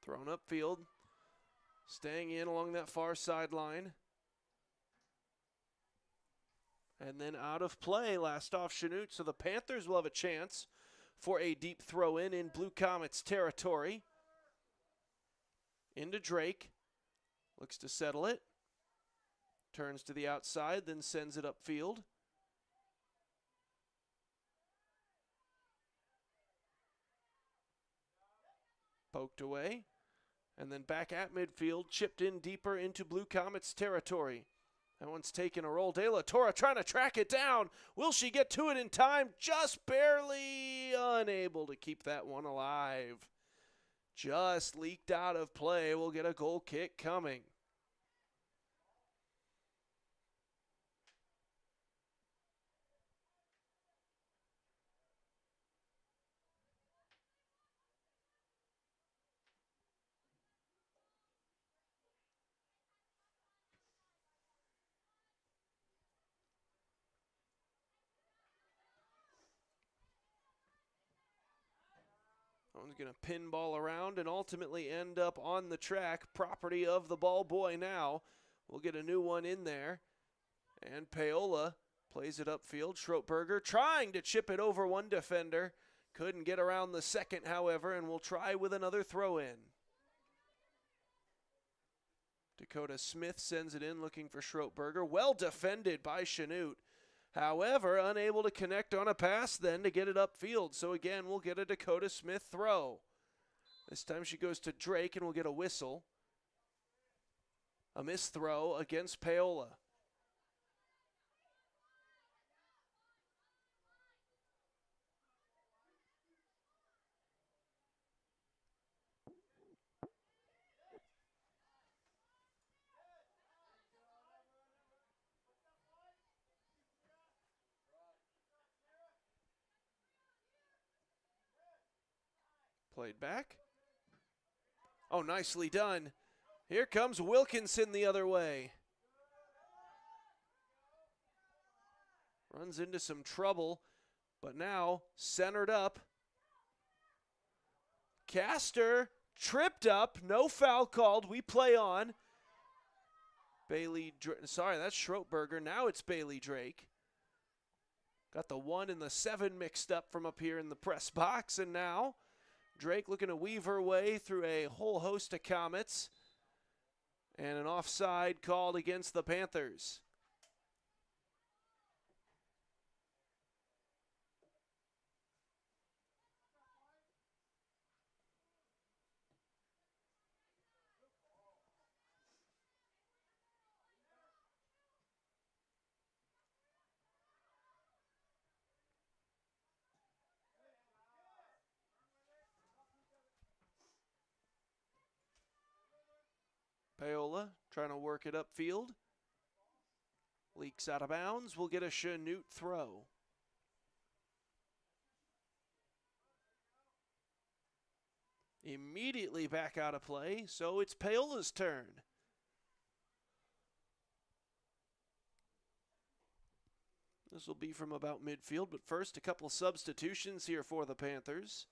Speaker 3: Thrown upfield, staying in along that far sideline. And then out of play, last off Chanute, so the Panthers will have a chance for a deep throw in Blue Comets territory. Into Drake, looks to settle it. Turns to the outside, then sends it upfield. Poked away. And then back at midfield, chipped in deeper into Blue Comets territory. That one's taking a roll. De La Torre trying to track it down. Will she get to it in time? Just barely unable to keep that one alive. Just leaked out of play. We'll get a goal kick coming. One's going to pinball around and ultimately end up on the track. Property of the ball boy now. We'll get a new one in there. And Paola plays it upfield. Schroepberger trying to chip it over one defender. Couldn't get around the second, however, and we'll try with another throw in. Dakota Smith sends it in looking for Schroepberger. Well defended by Chanute. However, unable to connect on a pass then to get it upfield. So again, we'll get a Dakota Smith throw. This time she goes to Drake and we'll get a whistle. A missed throw against Paola. Played back. Oh, nicely done. Here comes Wilkinson the other way. Runs into some trouble, but now centered up. Castor tripped up. No foul called. We play on. Sorry, that's Schroepberger. Now it's Bailey Drake. Got the 1 and the 7 mixed up from up here in the press box, and now Drake looking to weave her way through a whole host of Comets. And an offside called against the Panthers. Paola trying to work it upfield. Leaks out of bounds. We'll get a Chanute throw. Immediately back out of play, so it's Paola's turn. This will be from about midfield, but first a couple substitutions here for the Panthers.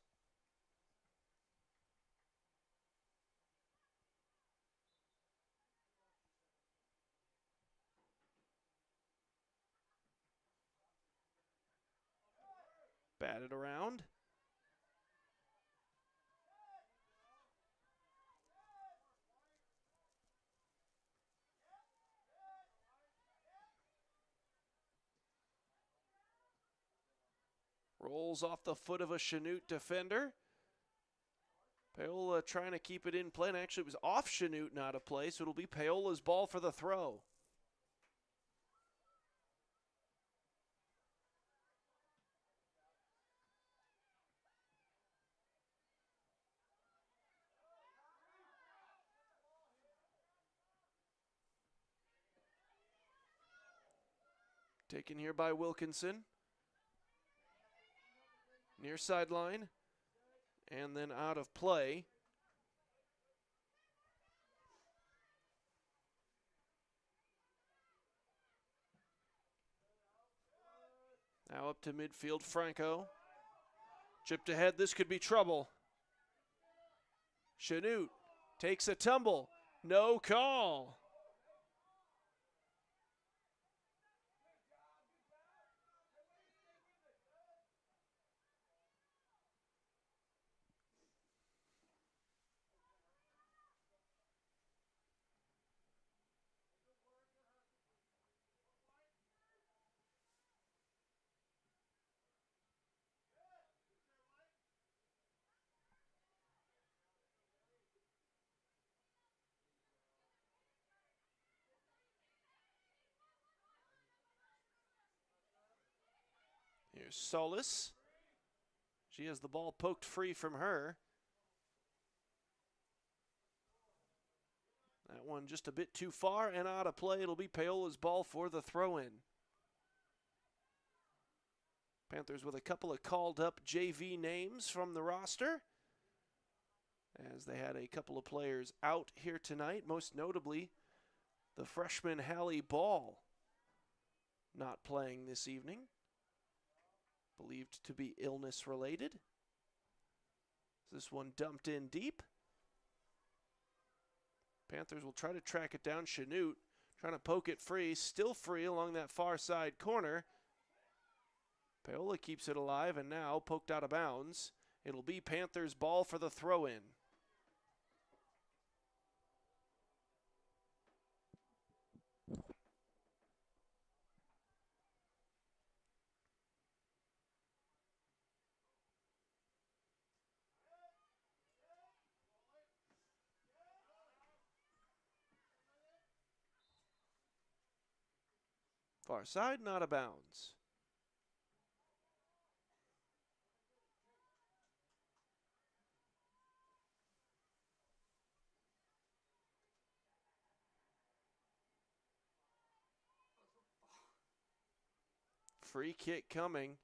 Speaker 3: Batted around. Rolls off the foot of a Chanute defender. Paola trying to keep it in play, and actually it was off Chanute, not a play, so it'll be Paola's ball for the throw. Taken here by Wilkinson. Near sideline. And then out of play. Now up to midfield, Franco. Chipped ahead, this could be trouble. Chanute takes a tumble. No call. Here's Solis. She has the ball poked free from her. That one just a bit too far and out of play. It'll be Paola's ball for the throw-in. Panthers with a couple of called up JV names from the roster, as they had a couple of players out here tonight, most notably the freshman Hallie Ball not playing this evening, believed to be illness related. This one dumped in deep. Panthers will try to track it down. Chanute trying to poke it free, still free along that far side corner. Paola keeps it alive and now poked out of bounds. It'll be Panthers' ball for the throw-in. Far side, not a bounds. Free kick coming.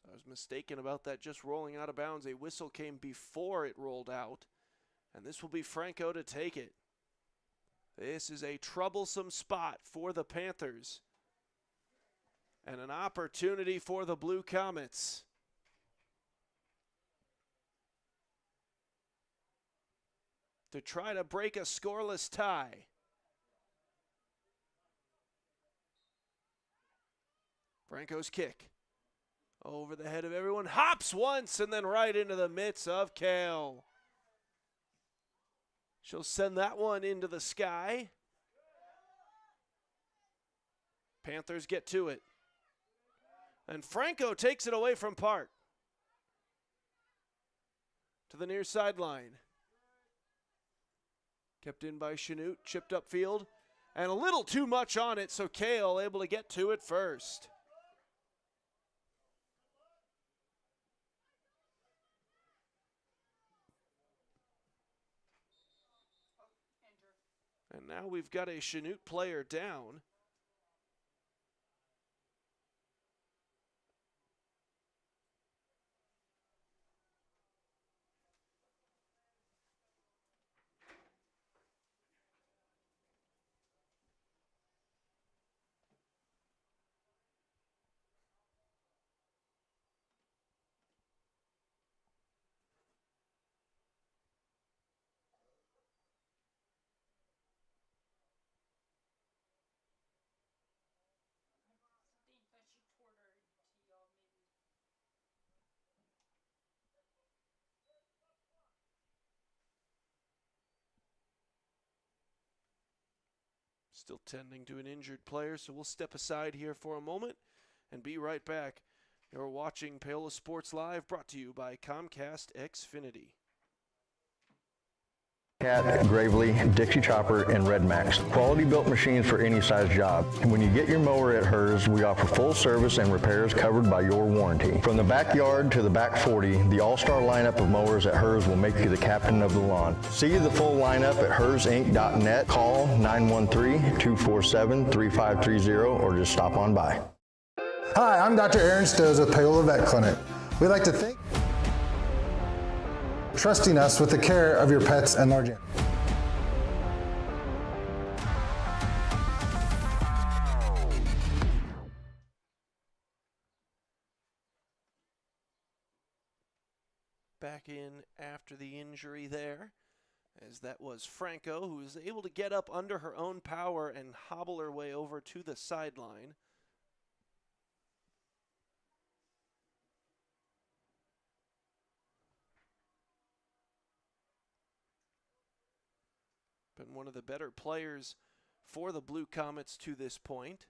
Speaker 3: I was mistaken about that just rolling out of bounds. A whistle came before it rolled out, and this will be Franco to take it. This is a troublesome spot for the Panthers and an opportunity for the Blue Comets. To try to break a scoreless tie. Franco's kick. Over the head of everyone. Hops once and then right into the midst of Kale. She'll send that one into the sky. Panthers get to it. And Franco takes it away from Park. To the near sideline. Kept in by Chanute, chipped upfield. And a little too much on it, so Kale able to get to it first. And now we've got a Chanute player down. Still tending to an injured player, so we'll step aside here for a moment and be right back. You're watching Paola Sports Live, brought to you by Comcast Xfinity.
Speaker 12: Cat, Gravely, Dixie Chopper, and Red Max. Quality built machines for any size job. And when you get your mower at hers, we offer full service and repairs covered by your warranty. From the backyard to the back 40, the all-star lineup of mowers at hers will make you the captain of the lawn. See the full lineup at hersinc.net. Call 913-247-3530 or just stop on by.
Speaker 16: Hi, I'm Dr. Aaron Stoes with Paola Vet Clinic. We'd like to thank trusting us with the care of your pets and large animals.
Speaker 3: Back in after the injury there, as that was Franco, who was able to get up under her own power and hobble her way over to the sideline. Been one of the better players for the Blue Comets to this point.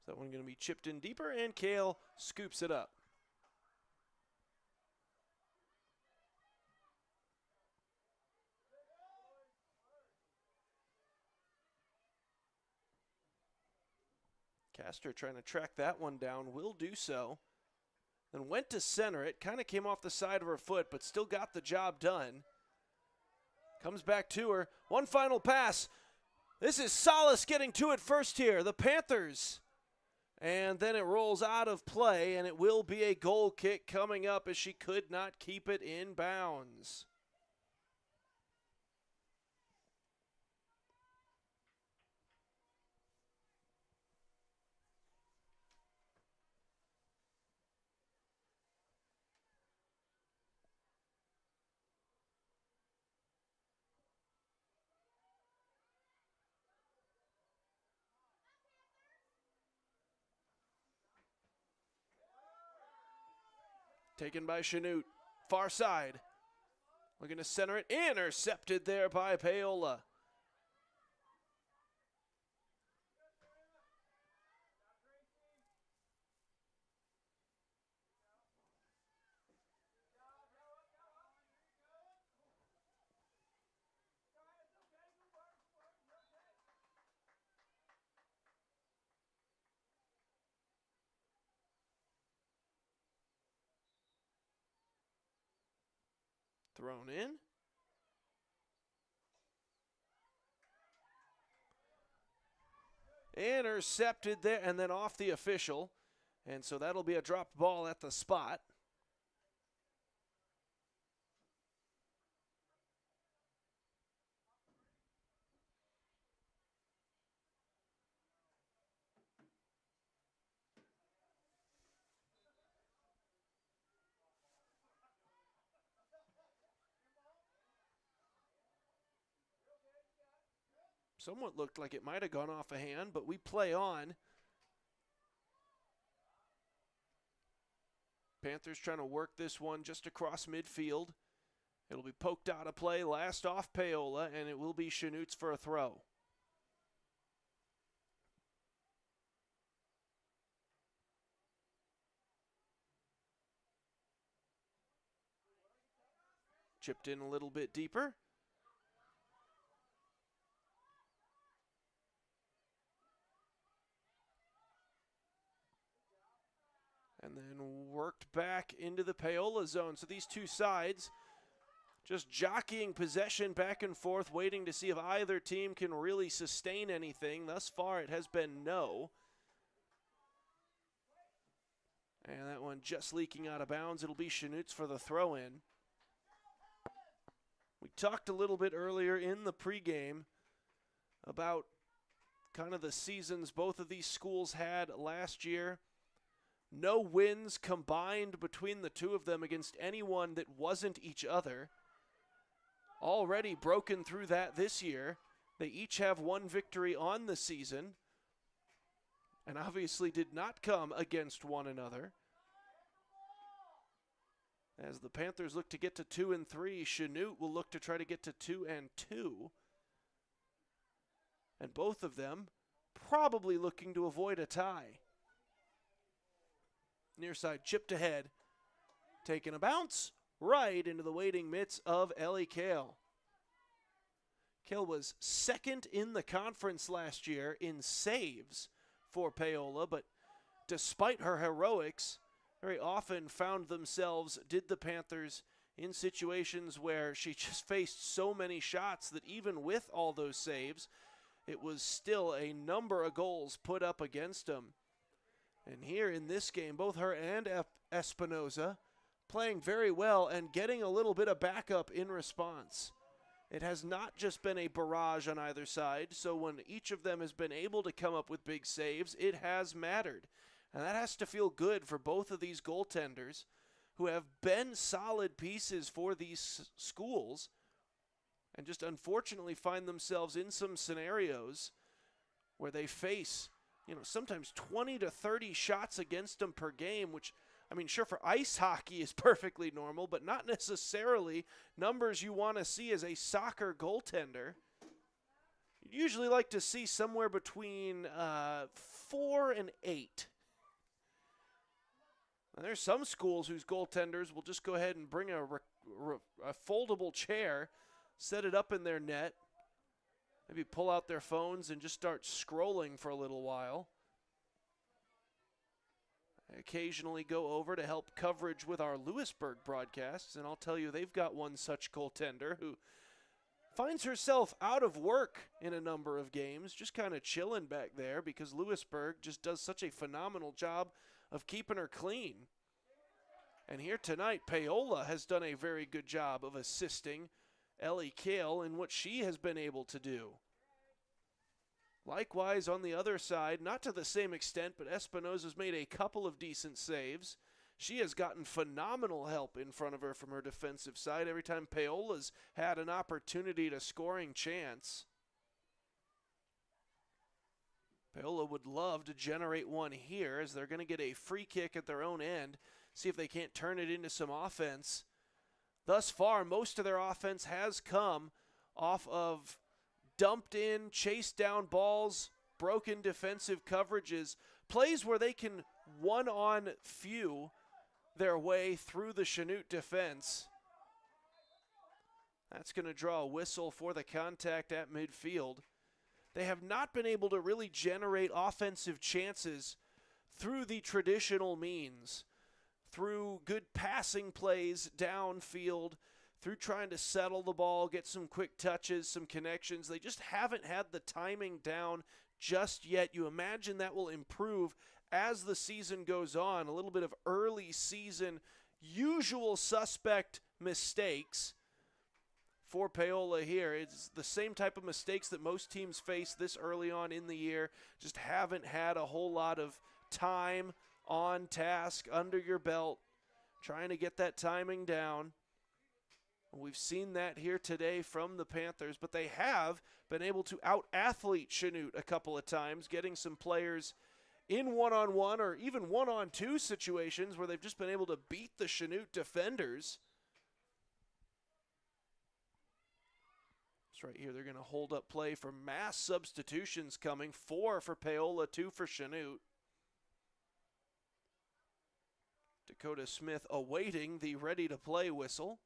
Speaker 3: That one going to be chipped in deeper, and Kale scoops it up. Castor trying to track that one down, will do so. Then went to center it, kind of came off the side of her foot, but still got the job done. Comes back to her, one final pass. This is Salas getting to it first here, the Panthers. And then it rolls out of play, and it will be a goal kick coming up as she could not keep it in bounds. Taken by Chanute, far side. Looking to center it, intercepted there by Paola. Thrown in. Intercepted there, and then off the official. And so that'll be a dropped ball at the spot. Somewhat looked like it might have gone off a hand, but we play on. Panthers trying to work this one just across midfield. It'll be poked out of play, last off Paola, and it will be Chanute's for a throw. Chipped in a little bit deeper. And then worked back into the Paola zone. So these two sides just jockeying possession back and forth, waiting to see if either team can really sustain anything. Thus far, it has been no. And that one just leaking out of bounds. It'll be Chanute's for the throw-in. We talked a little bit earlier in the pregame about kind of the seasons both of these schools had last year. No wins combined between the two of them against anyone that wasn't each other. Already broken through that this year. They each have one victory on the season, and obviously did not come against one another. As the Panthers look to get to 2-3, Chanute will look to try to get to 2-2. And both of them probably looking to avoid a tie. Near side chipped ahead, taking a bounce right into the waiting mitts of Ellie Kale. Kale was second in the conference last year in saves for Paola, but despite her heroics, very often found themselves, did the Panthers, in situations where she just faced so many shots that even with all those saves, it was still a number of goals put up against them. And here in this game, both her and Espinoza playing very well and getting a little bit of backup in response. It has not just been a barrage on either side, so when each of them has been able to come up with big saves, it has mattered. And that has to feel good for both of these goaltenders who have been solid pieces for these schools and just unfortunately find themselves in some scenarios where they face, sometimes 20 to 30 shots against them per game, which, sure, for ice hockey is perfectly normal, but not necessarily numbers you want to see as a soccer goaltender. You'd usually like to see somewhere between 4 and 8. Now, there's some schools whose goaltenders will just go ahead and bring a foldable chair, set it up in their net, maybe pull out their phones and just start scrolling for a little while. I occasionally go over to help coverage with our Lewisburg broadcasts, and I'll tell you they've got one such goaltender who finds herself out of work in a number of games, just kind of chilling back there because Lewisburg just does such a phenomenal job of keeping her clean. And here tonight, Paola has done a very good job of assisting Ellie Kale in what she has been able to do. Likewise, on the other side, not to the same extent, but Espinoza's made a couple of decent saves. She has gotten phenomenal help in front of her from her defensive side every time Paola's had an opportunity to scoring chance. Paola would love to generate one here as they're going to get a free kick at their own end, see if they can't turn it into some offense. Thus far, most of their offense has come off of dumped in, chased down balls, broken defensive coverages, plays where they can one-on-few their way through the Chanute defense. That's going to draw a whistle for the contact at midfield. They have not been able to really generate offensive chances through the traditional means, through good passing plays downfield, through trying to settle the ball, get some quick touches, some connections. They just haven't had the timing down just yet. You imagine that will improve as the season goes on. A little bit of early season, usual suspect mistakes for Paola here. It's the same type of mistakes that most teams face this early on in the year. Just haven't had a whole lot of time on task under your belt, trying to get that timing down. We've seen that here today from the Panthers, but they have been able to out-athlete Chanute a couple of times, getting some players in one-on-one or even one-on-two situations where they've just been able to beat the Chanute defenders. It's right here. They're going to hold up play for mass substitutions coming. 4 for Paola, 2 for Chanute. Dakota Smith awaiting the ready-to-play whistle.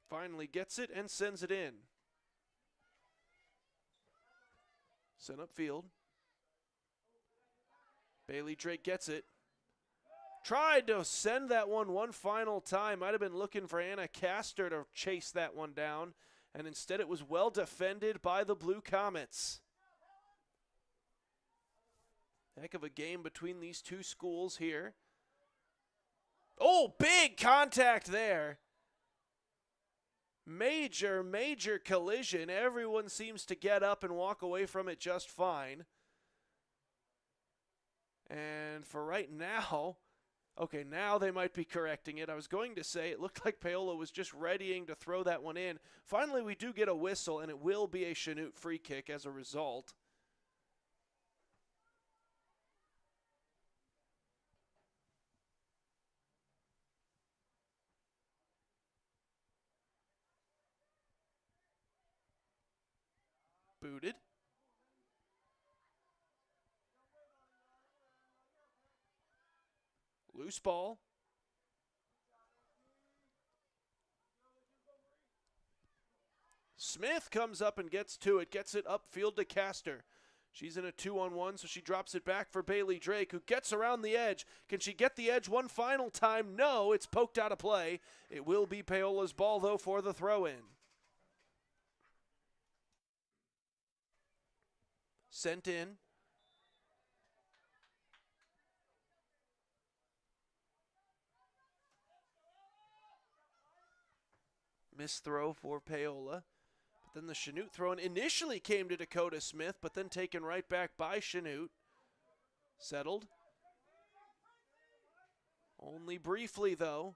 Speaker 3: Finally gets it and sends it in. Sent upfield. Bailey Drake gets it. Tried to send that one final time. Might have been looking for Anna Castor to chase that one down. And instead it was well defended by the Blue Comets. Heck of a game between these two schools here. Oh, big contact there. Major collision. Everyone seems to get up and walk away from it just fine. And for right now, Okay, now they might be correcting it. I was going to say it looked like Paola was just readying to throw that one in. Finally, we do get a whistle, and it will be a Chanute free kick as a result. Booted. Loose ball. Smith comes up and gets to it, gets it upfield to Castor. She's in a 2-on-1, so she drops it back for Bailey Drake, who gets around the edge. Can she get the edge one final time? No, it's poked out of play. It will be Paola's ball, though, for the throw-in. Sent in. Missed throw for Paola. But then the Chanute throw-in initially came to Dakota Smith, but then taken right back by Chanute. Settled. Only briefly, though.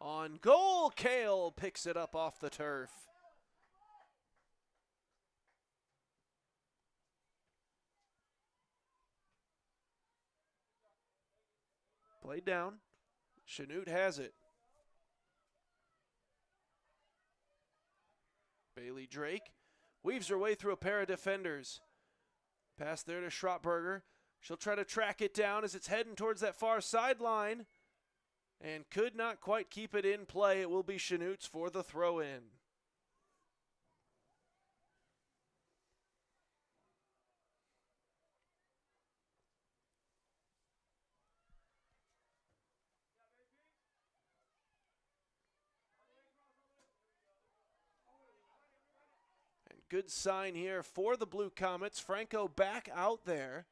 Speaker 3: On goal, Kale picks it up off the turf. Played down. Chanute has it. Bailey Drake weaves her way through a pair of defenders. Pass there to Schrottberger. She'll try to track it down as it's heading towards that far sideline. And could not quite keep it in play. It will be Chanute's for the throw-in. And good sign here for the Blue Comets. Franco back out there.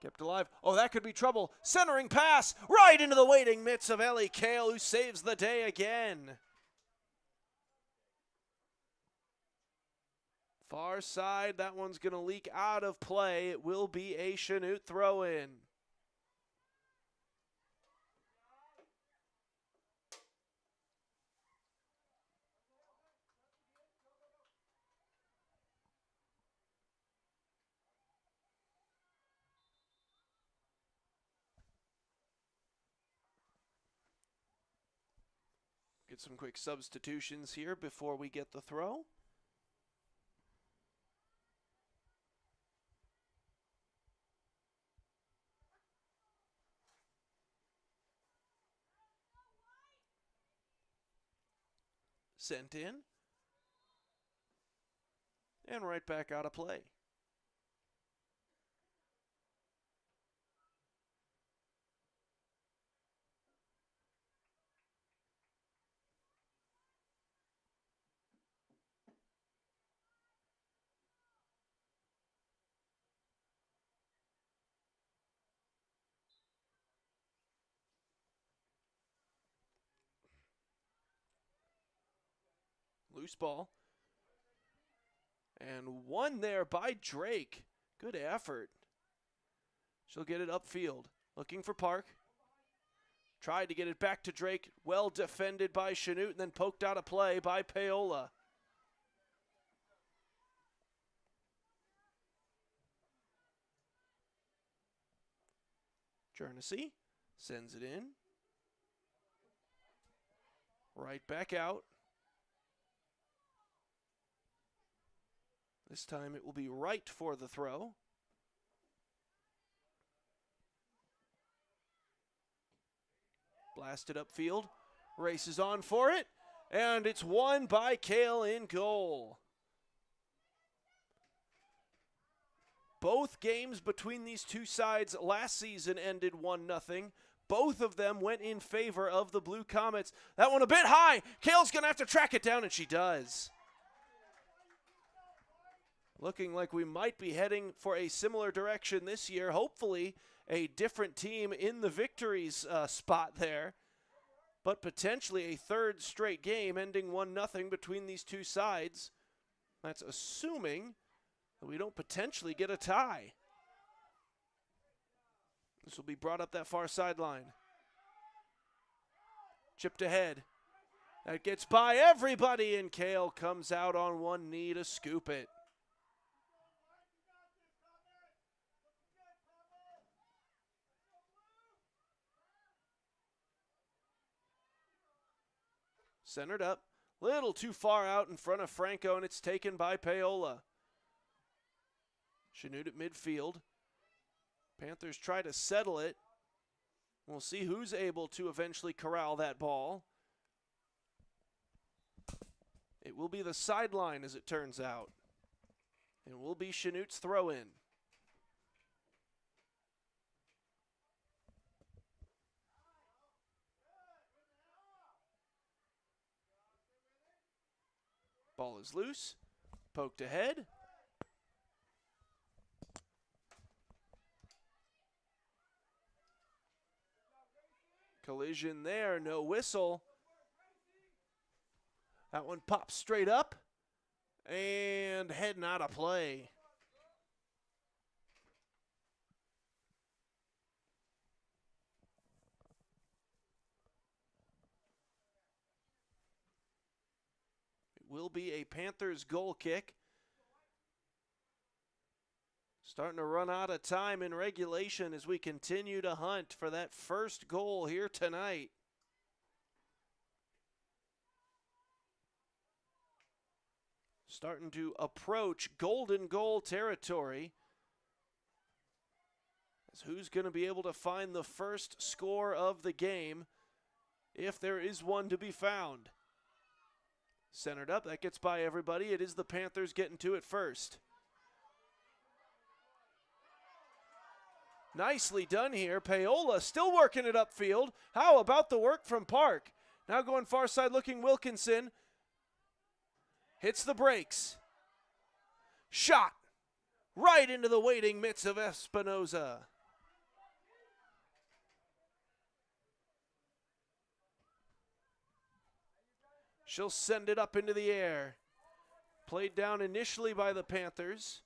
Speaker 3: Kept alive. Oh, that could be trouble. Centering pass right into the waiting mitts of Ellie Kale, who saves the day again. Far side, that one's going to leak out of play. It will be a Chanute throw-in. Get some quick substitutions here before we get the throw. Sent in. And right back out of play. Loose ball. And one there by Drake. Good effort. She'll get it upfield. Looking for Park. Tried to get it back to Drake. Well defended by Chanute and then poked out of play by Paola. Jernessy sends it in. Right back out. This time it will be right for the throw. Blasted upfield. Races on for it. And it's won by Kale in goal. Both games between these two sides last season ended 1-0. Both of them went in favor of the Blue Comets. That one a bit high. Kale's going to have to track it down, and she does. Looking like we might be heading for a similar direction this year, hopefully a different team in the victories spot there, but potentially a third straight game ending 1-0 between these two sides. That's assuming that we don't potentially get a tie. This will be brought up that far sideline. Chipped ahead. That gets by everybody, and Kale comes out on one knee to scoop it. Centered up, little too far out in front of Franco, and it's taken by Paola. Chanute at midfield. Panthers try to settle it. We'll see who's able to eventually corral that ball. It will be the sideline, as it turns out. It will be Chanute's throw-in. Ball is loose, poked ahead. Collision there, no whistle. That one pops straight up and heading out of play. Will be a Panthers goal kick. Starting to run out of time in regulation as we continue to hunt for that first goal here tonight. Starting to approach golden goal territory. As who's going to be able to find the first score of the game, if there is one to be found. Centered up, that gets by everybody. It is the Panthers getting to it first. Nicely done here. Paola still working it upfield. How about the work from Park? Now going far side looking Wilkinson. Hits the brakes. Shot right into the waiting mitts of Espinoza. She'll send it up into the air. Played down initially by the Panthers.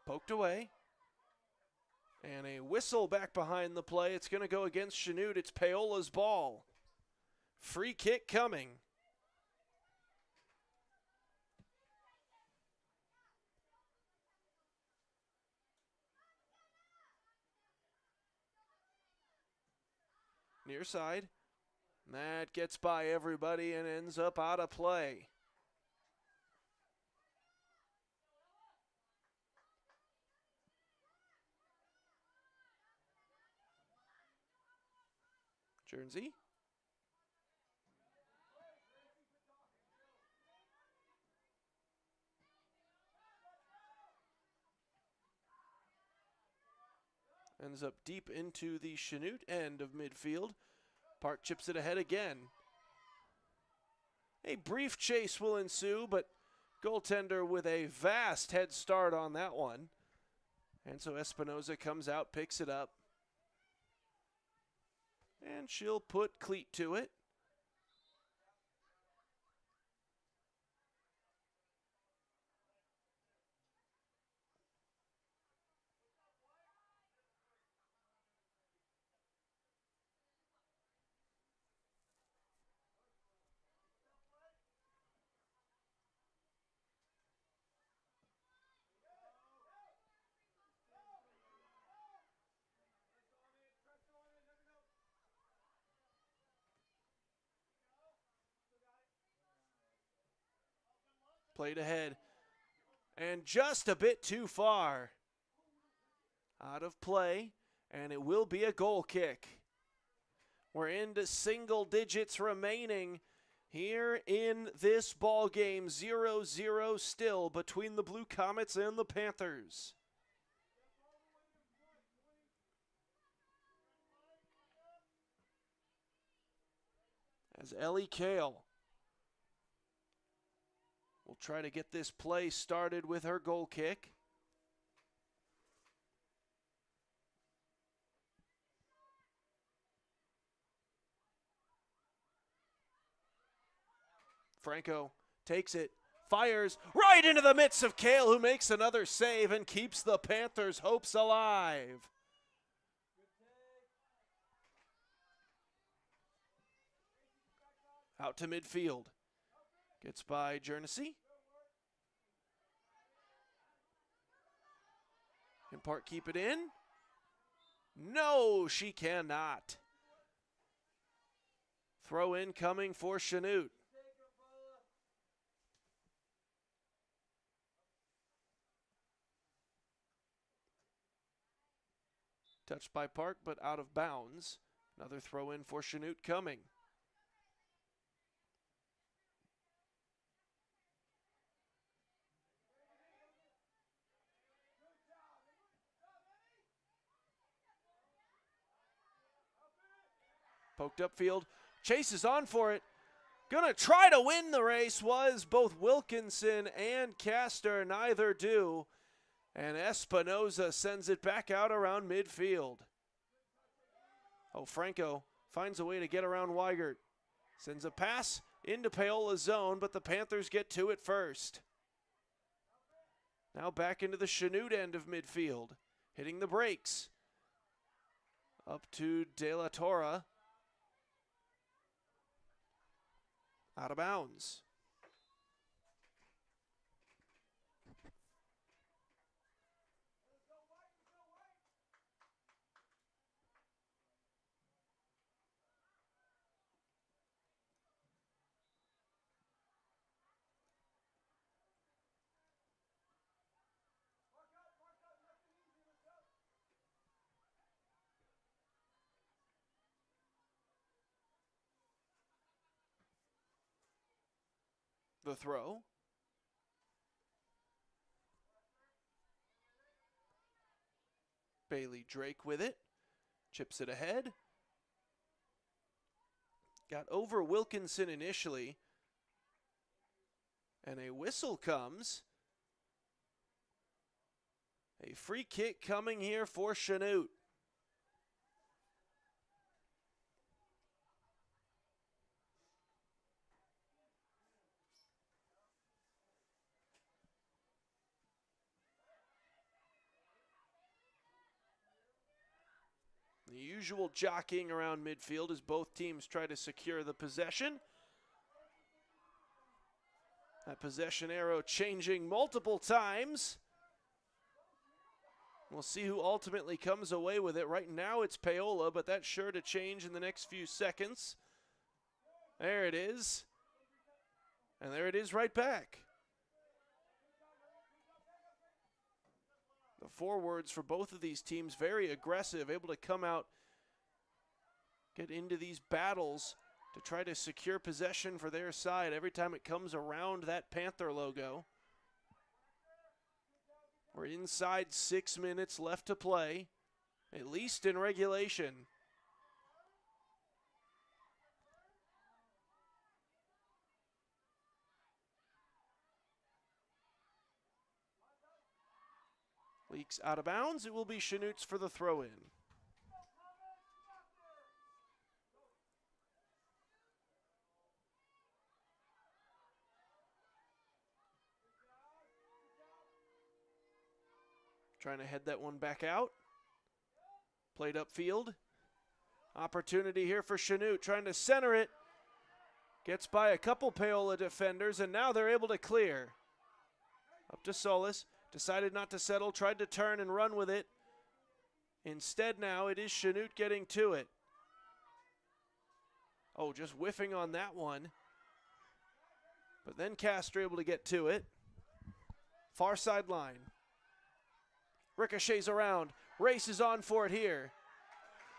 Speaker 3: Poked away. And a whistle back behind the play. It's going to go against Chanute. It's Paola's ball. Free kick coming. Near side. That gets by everybody and ends up out of play. Jersey. Ends up deep into the Chanute end of midfield. Park chips it ahead again. A brief chase will ensue, but goaltender with a vast head start on that one. And so Espinoza comes out, picks it up. And she'll put cleat to it. Played ahead. And just a bit too far. Out of play. And it will be a goal kick. We're into single digits remaining here in this ball game. 0-0 still between the Blue Comets and the Panthers. As Ellie Kale will try to get this play started with her goal kick. Franco takes it, fires right into the midst of Kale, who makes another save and keeps the Panthers' hopes alive. Out to midfield. Gets by Jernessy. Can Park keep it in? No, she cannot. Throw in coming for Chanute. Touched by Park, but out of bounds. Another throw in for Chanute coming. Poked upfield, chases on for it. Gonna try to win the race was both Wilkinson and Castor, neither do. And Espinoza sends it back out around midfield. Oh, Franco finds a way to get around Weigert. Sends a pass into Paola's zone, but the Panthers get to it first. Now back into the Chanute end of midfield. Hitting the brakes. Up to De La Torre. Out of bounds. The throw. Bailey Drake with it. Chips it ahead. Got over Wilkinson initially. And a whistle comes. A free kick coming here for Chanute. The usual jockeying around midfield as both teams try to secure the possession. That possession arrow changing multiple times. We'll see who ultimately comes away with it. Right now it's Paola, but that's sure to change in the next few seconds. There it is. And there it is right back. The forwards for both of these teams very aggressive, able to come out, get into these battles to try to secure possession for their side every time it comes around that Panther logo. We're inside 6 minutes left to play, at least in regulation. Leaks out of bounds. It will be Chanute's for the throw-in. Trying to head that one back out. Played upfield. Opportunity here for Chanute, trying to center it. Gets by a couple Paola defenders, and now they're able to clear. Up to Solis. Decided not to settle, tried to turn and run with it. Instead now it is Chanute getting to it. Oh, just whiffing on that one. But then Castro able to get to it. Far sideline. Ricochets around, races on for it here.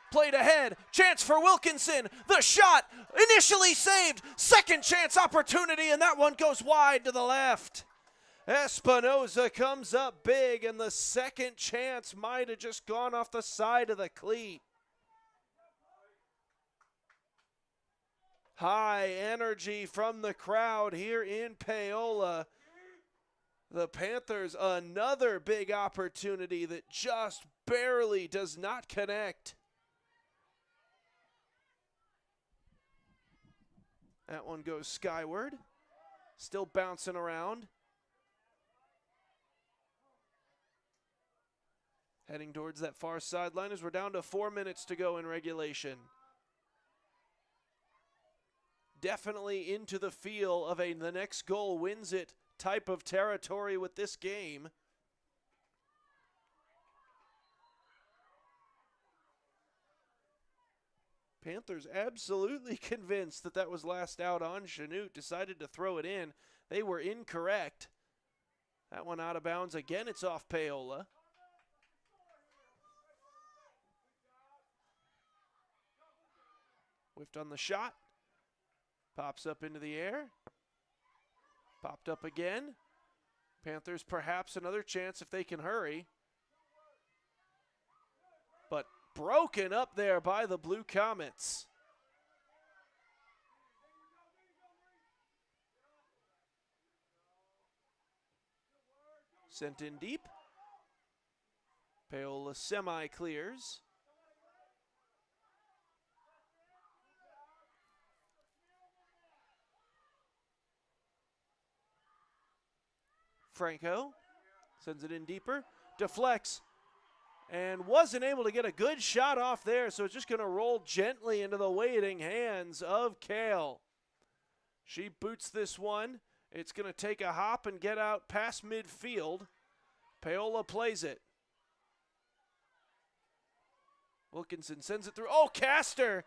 Speaker 3: Played ahead, chance for Wilkinson. The shot initially saved. Second chance opportunity, and that one goes wide to the left. Espinoza comes up big, and the second chance might have just gone off the side of the cleat. High energy from the crowd here in Paola The Panthers, another big opportunity that just barely does not connect. That one goes skyward. Still bouncing around. Heading towards that far sideline as we're down to 4 minutes to go in regulation. Definitely into the feel of the next goal wins it type of territory with this game. Panthers absolutely convinced that was last out on Chanute, decided to throw it in. They were incorrect. That one out of bounds again, it's off Paola. Whiffed on the shot. Pops up into the air. Popped up again. Panthers perhaps another chance if they can hurry. But broken up there by the Blue Comets. Sent in deep. Paola semi-clears. Franco sends it in deeper, deflects, and wasn't able to get a good shot off there, so it's just going to roll gently into the waiting hands of Kale. She boots this one. It's going to take a hop and get out past midfield. Paola plays it. Wilkinson sends it through. Oh, Castor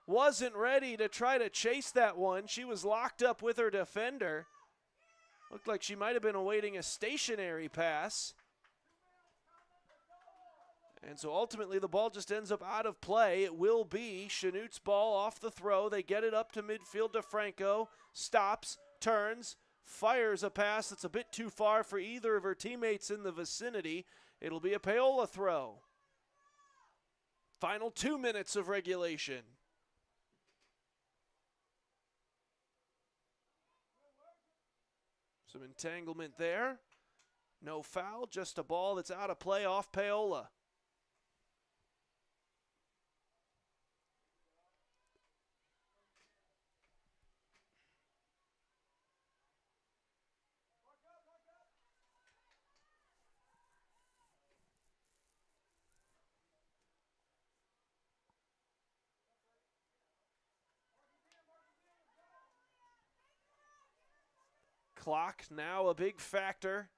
Speaker 3: wasn't ready to try to chase that one. She was locked up with her defender. Looked like she might have been awaiting a stationary pass. And so ultimately the ball just ends up out of play. It will be Chanute's ball off the throw. They get it up to midfield to Franco. Stops, turns, fires a pass that's a bit too far for either of her teammates in the vicinity. It'll be a Paola throw. Final 2 minutes of regulation. Some entanglement there. No foul, just a ball that's out of play off Paola. Clock now a big factor.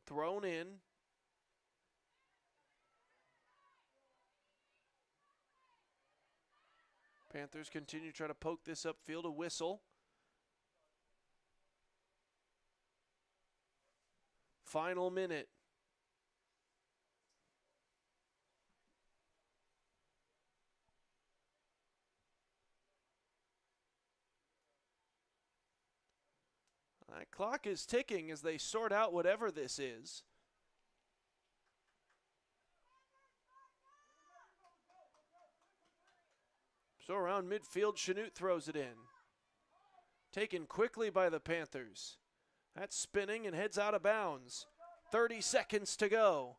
Speaker 3: Thrown in. Panthers continue to try to poke this upfield, a whistle. Final minute. That clock is ticking as they sort out whatever this is. So around midfield, Chanute throws it in. Taken quickly by the Panthers. That's spinning and heads out of bounds. 30 seconds to go.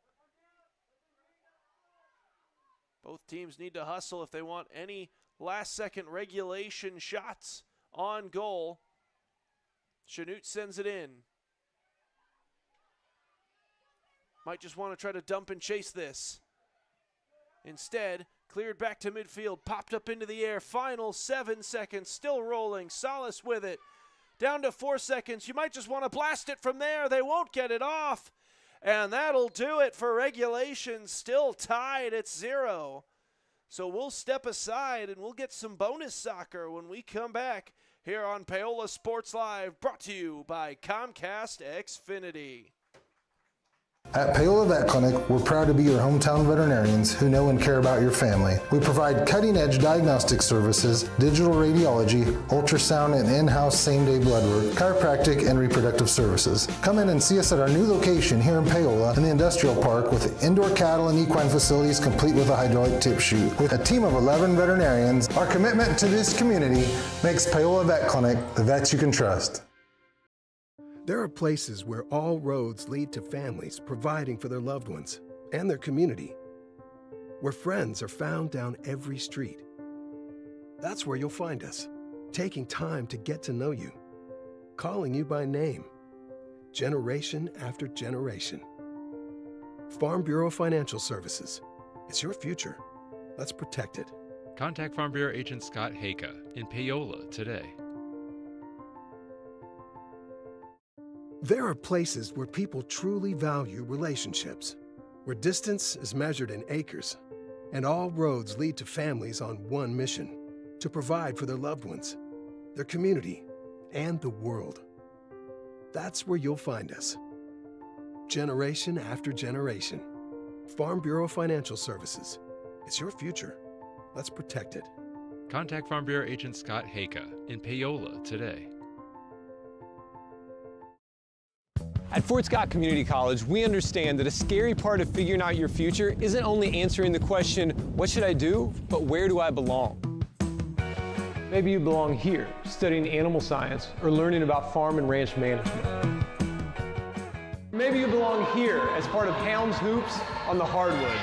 Speaker 3: Both teams need to hustle if they want any last-second regulation shots on goal. Chanute sends it in. Might just want to try to dump and chase this. Instead, cleared back to midfield, popped up into the air. Final 7 seconds, still rolling. Salas with it. Down to 4 seconds. You might just want to blast it from there. They won't get it off. And that'll do it for regulation. Still tied at 0. So we'll step aside and we'll get some bonus soccer when we come back here on Paola Sports Live, brought to you by Comcast Xfinity.
Speaker 16: At Paola Vet Clinic, we're proud to be your hometown veterinarians who know and care about your family. We provide cutting-edge diagnostic services, digital radiology, ultrasound, and in-house same-day blood work, chiropractic, and reproductive services. Come in and see us at our new location here in Paola in the Industrial Park with indoor cattle and equine facilities complete with a hydraulic tip chute. With a team of 11 veterinarians, our commitment to this community makes Paola Vet Clinic the vets you can trust.
Speaker 5: There are places where all roads lead to families providing for their loved ones and their community, where friends are found down every street. That's where you'll find us, taking time to get to know you, calling you by name, generation after generation. Farm Bureau Financial Services. It's your future. Let's protect it.
Speaker 7: Contact Farm Bureau Agent Scott Hayka in Paola today.
Speaker 5: There are places where people truly value relationships, where distance is measured in acres, and all roads lead to families on one mission: to provide for their loved ones, their community, and the world. That's where you'll find us. Generation after generation. Farm Bureau Financial Services. It's your future. Let's protect it.
Speaker 7: Contact Farm Bureau Agent Scott Hayka in Paola today.
Speaker 10: At Fort Scott Community College, we understand that a scary part of figuring out your future isn't only answering the question, what should I do, but where do I belong? Maybe you belong here, studying animal science or learning about farm and ranch management. Maybe you belong here as part of Hounds Hoops on the hardwood.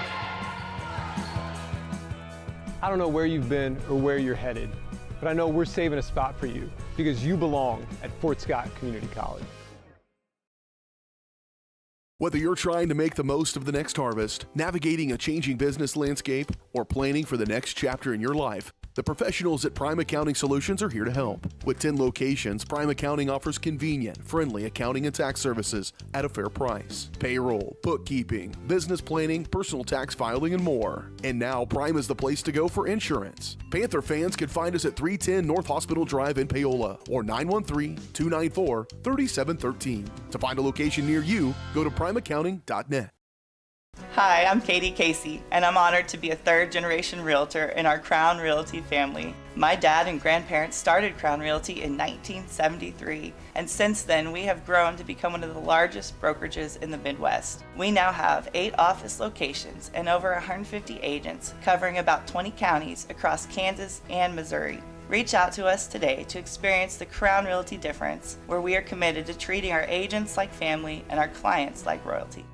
Speaker 10: I don't know where you've been or where you're headed, but I know we're saving a spot for you because you belong at Fort Scott Community College.
Speaker 9: Whether you're trying to make the most of the next harvest, navigating a changing business landscape, or planning for the next chapter in your life, the professionals at Prime Accounting Solutions are here to help. With 10 locations, Prime Accounting offers convenient, friendly accounting and tax services at a fair price. Payroll, bookkeeping, business planning, personal tax filing, and more. And now Prime is the place to go for insurance. Panther fans can find us at 310 North Hospital Drive in Paola or 913-294-3713. To find a location near you, go to primeaccounting.net.
Speaker 17: Hi, I'm Katie Casey, and I'm honored to be a third-generation realtor in our Crown Realty family. My dad and grandparents started Crown Realty in 1973, and since then we have grown to become one of the largest brokerages in the Midwest. We now have 8 office locations and over 150 agents covering about 20 counties across Kansas and Missouri. Reach out to us today to experience the Crown Realty difference, where we are committed to treating our agents like family and our clients like royalty.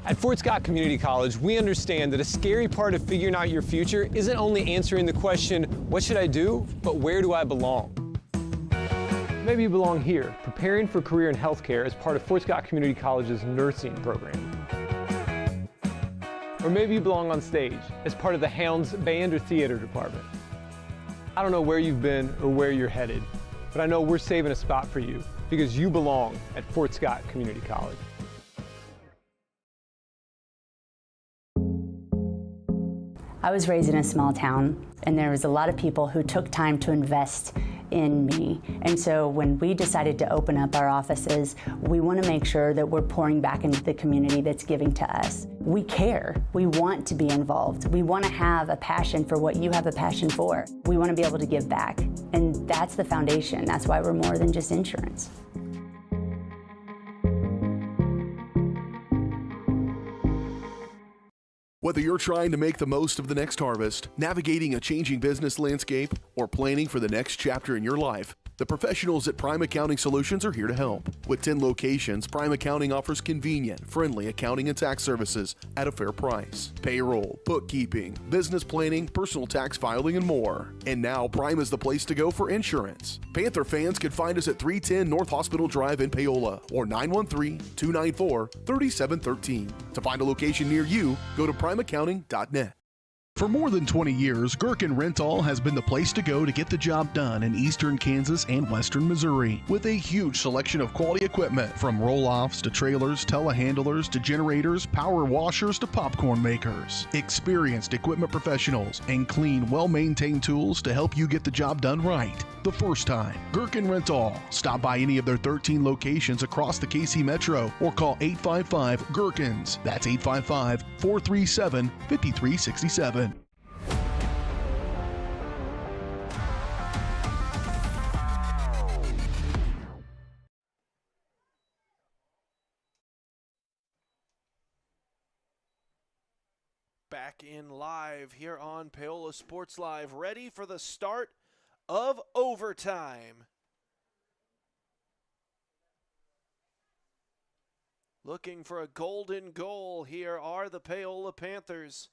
Speaker 10: At Fort Scott Community College, we understand that a scary part of figuring out your future isn't only answering the question, what should I do, but where do I belong?
Speaker 7: Maybe you belong here, preparing for a career in healthcare as part of Fort Scott Community College's nursing program. Or maybe you belong on stage as part of the Hounds band or theater department. I don't know where you've been or where you're headed, but I know we're saving a spot for you because you belong at Fort Scott Community College.
Speaker 14: I was raised in a small town, and there was a lot of people who took time to invest in me. And so when we decided to open up our offices, we want to make sure that we're pouring back into the community that's giving to us. We care. We want to be involved. We want to have a passion for what you have a passion for. We want to be able to give back. And that's the foundation. That's why we're more than just insurance.
Speaker 9: Whether you're trying to make the most of the next harvest, navigating a changing business landscape, or planning for the next chapter in your life, the professionals at Prime Accounting Solutions are here to help. With 10 locations, Prime Accounting offers convenient, friendly accounting and tax services at a fair price. Payroll, bookkeeping, business planning, personal tax filing, and more. And now Prime is the place to go for insurance. Panther fans can find us at 310 North Hospital Drive in Paola or 913-294-3713. To find a location near you, go to primeaccounting.net. For more than 20 years, Gherkin Rental has been the place to go to get the job done in eastern Kansas and western Missouri. With a huge selection of quality equipment, from roll-offs to trailers, telehandlers to generators, power washers to popcorn makers. Experienced equipment professionals and clean, well-maintained tools to help you get the job done right the first time. Gherkin Rental. Stop by any of their 13 locations across the KC Metro or call 855-GHERKINS. That's 855-437-5367.
Speaker 3: Back in live here on Paola Sports Live, ready for the start of overtime. Looking for a golden goal here are the Paola Panthers,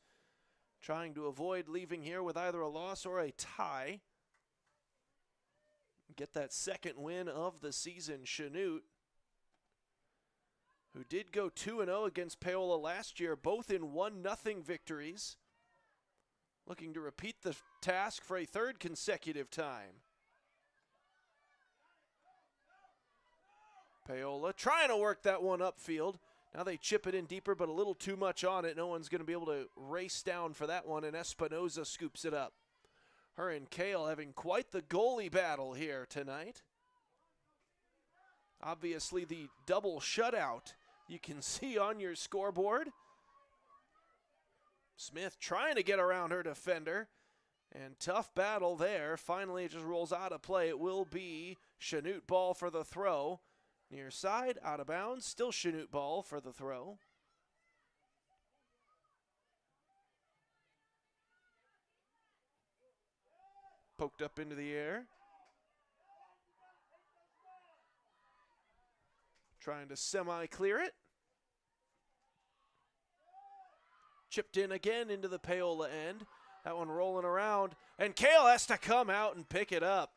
Speaker 3: trying to avoid leaving here with either a loss or a tie. Get that second win of the season. Chanute, who did go 2-0 against Paola last year, both in 1-0 victories. Looking to repeat the task for a third consecutive time. Paola trying to work that one upfield. Now they chip it in deeper, but a little too much on it. No one's going to be able to race down for that one, and Espinoza scoops it up. Her and Kale having quite the goalie battle here tonight. Obviously the double shutout you can see on your scoreboard. Smith trying to get around her defender, and tough battle there. Finally it just rolls out of play. It will be Chanute ball for the throw. Near side, out of bounds, still Chanute ball for the throw. Poked up into the air. Trying to semi-clear it. Chipped in again into the Paola end. That one rolling around, and Kale has to come out and pick it up.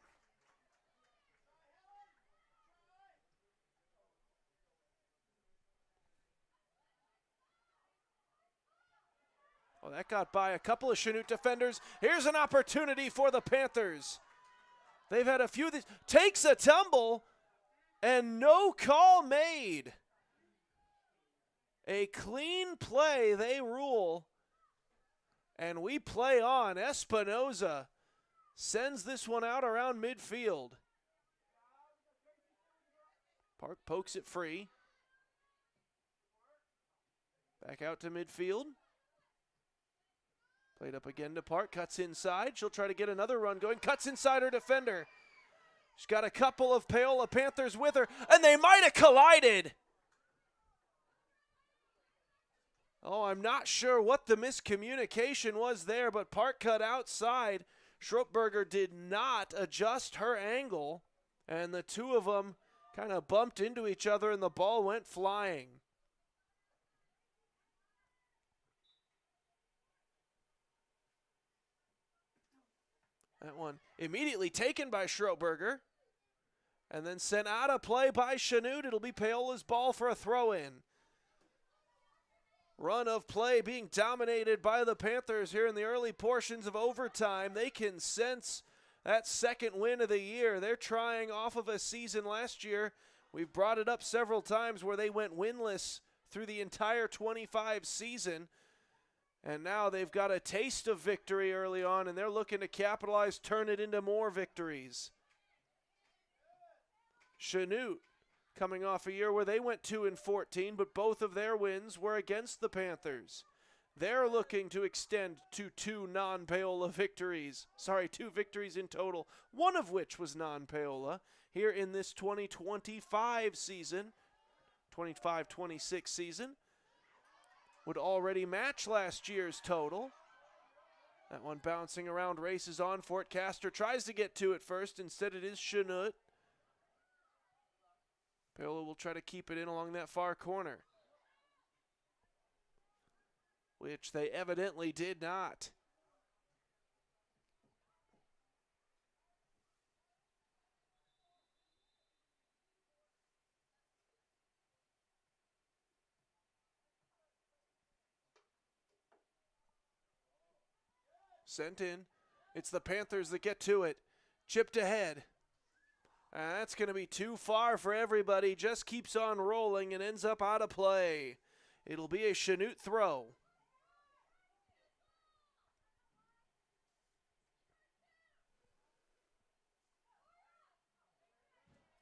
Speaker 3: Oh, that got by a couple of Chanute defenders. Here's an opportunity for the Panthers. They've had a few. Takes a tumble, and no call made. A clean play, they rule. And we play on. Espinoza sends this one out around midfield. Park pokes it free. Back out to midfield. Played up again to Park, cuts inside. She'll try to get another run going. Cuts inside her defender. She's got a couple of Paola Panthers with her, and they might have collided. Oh, I'm not sure what the miscommunication was there, but Park cut outside. Schroepberger did not adjust her angle, and the two of them kind of bumped into each other, and the ball went flying. That one immediately taken by Schroepberger, and then sent out of play by Chanute. It'll be Paola's ball for a throw-in. Run of play being dominated by the Panthers here in the early portions of overtime. They can sense that second win of the year. They're trying off of a season last year. We've brought it up several times where they went winless through the entire 25 season. And now they've got a taste of victory early on, and they're looking to capitalize, turn it into more victories. Chanute coming off a year where they went 2-14, but both of their wins were against the Panthers. They're looking to extend to two non-Paola victories. Sorry, 2 victories in total, one of which was non-Paola here in this 2025 season, 25-26 season. Would already match last year's total. That one bouncing around, races on. Fort Caster tries to get to it first. Instead it is Chanute. Paola will try to keep it in along that far corner, which they evidently did not. Sent in. It's the Panthers that get to it. Chipped ahead. That's going to be too far for everybody. Just keeps on rolling and ends up out of play. It'll be a Chanute throw.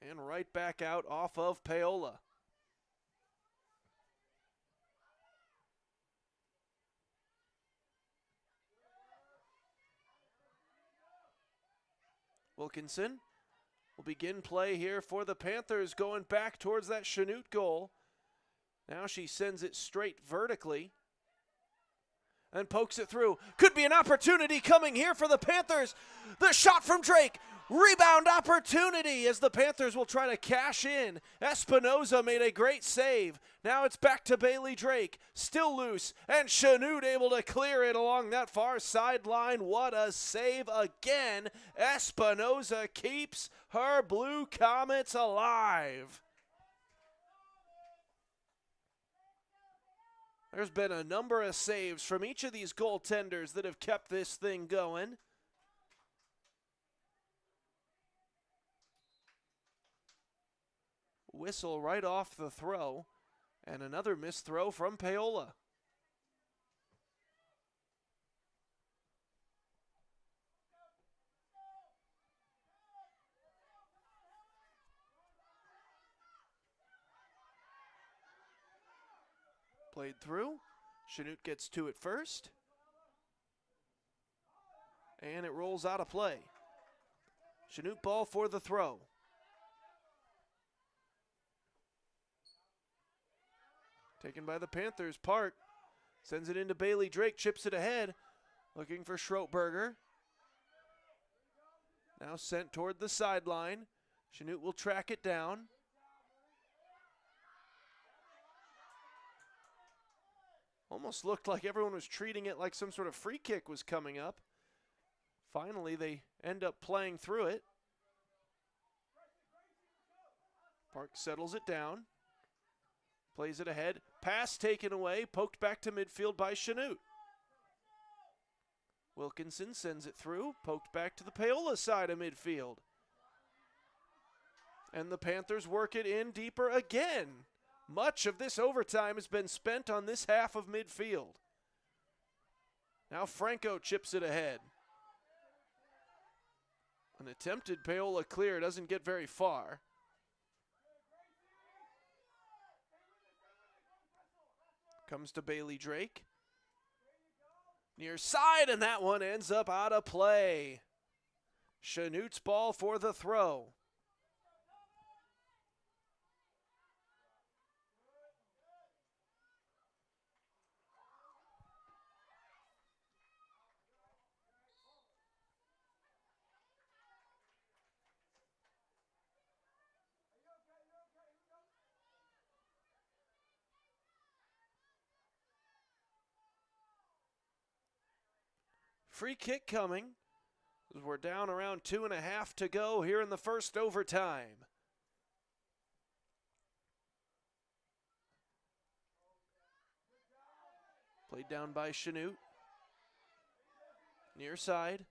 Speaker 3: And right back out off of Paola. Wilkinson will begin play here for the Panthers, going back towards that Chanute goal. Now she sends it straight vertically and pokes it through. Could be an opportunity coming here for the Panthers. The shot from Drake. Rebound opportunity as the Panthers will try to cash in. Espinoza made a great save. Now it's back to Bailey Drake. Still loose. And Chanute able to clear it along that far sideline. What a save again. Espinoza keeps her Blue Comets alive. There's been a number of saves from each of these goaltenders that have kept this thing going. Whistle right off the throw, and another missed throw from Paola. Played through. Chanute gets to it first. And it rolls out of play. Chanute ball for the throw. Taken by the Panthers. Park sends it into Bailey Drake, chips it ahead, looking for Schroetberger. Now sent toward the sideline. Chanute will track it down. Almost looked like everyone was treating it like some sort of free kick was coming up. Finally, they end up playing through it. Park settles it down. Plays it ahead. Pass taken away. Poked back to midfield by Chanute. Wilkinson sends it through. Poked back to the Paola side of midfield. And the Panthers work it in deeper again. Much of this overtime has been spent on this half of midfield. Now Franco chips it ahead. An attempted Paola clear doesn't get very far. Comes to Bailey Drake. Near side, and that one ends up out of play. Chanute's ball for the throw. Free kick coming. We're down around 2.5 to go here in the first overtime. Played down by Chanute. Near side.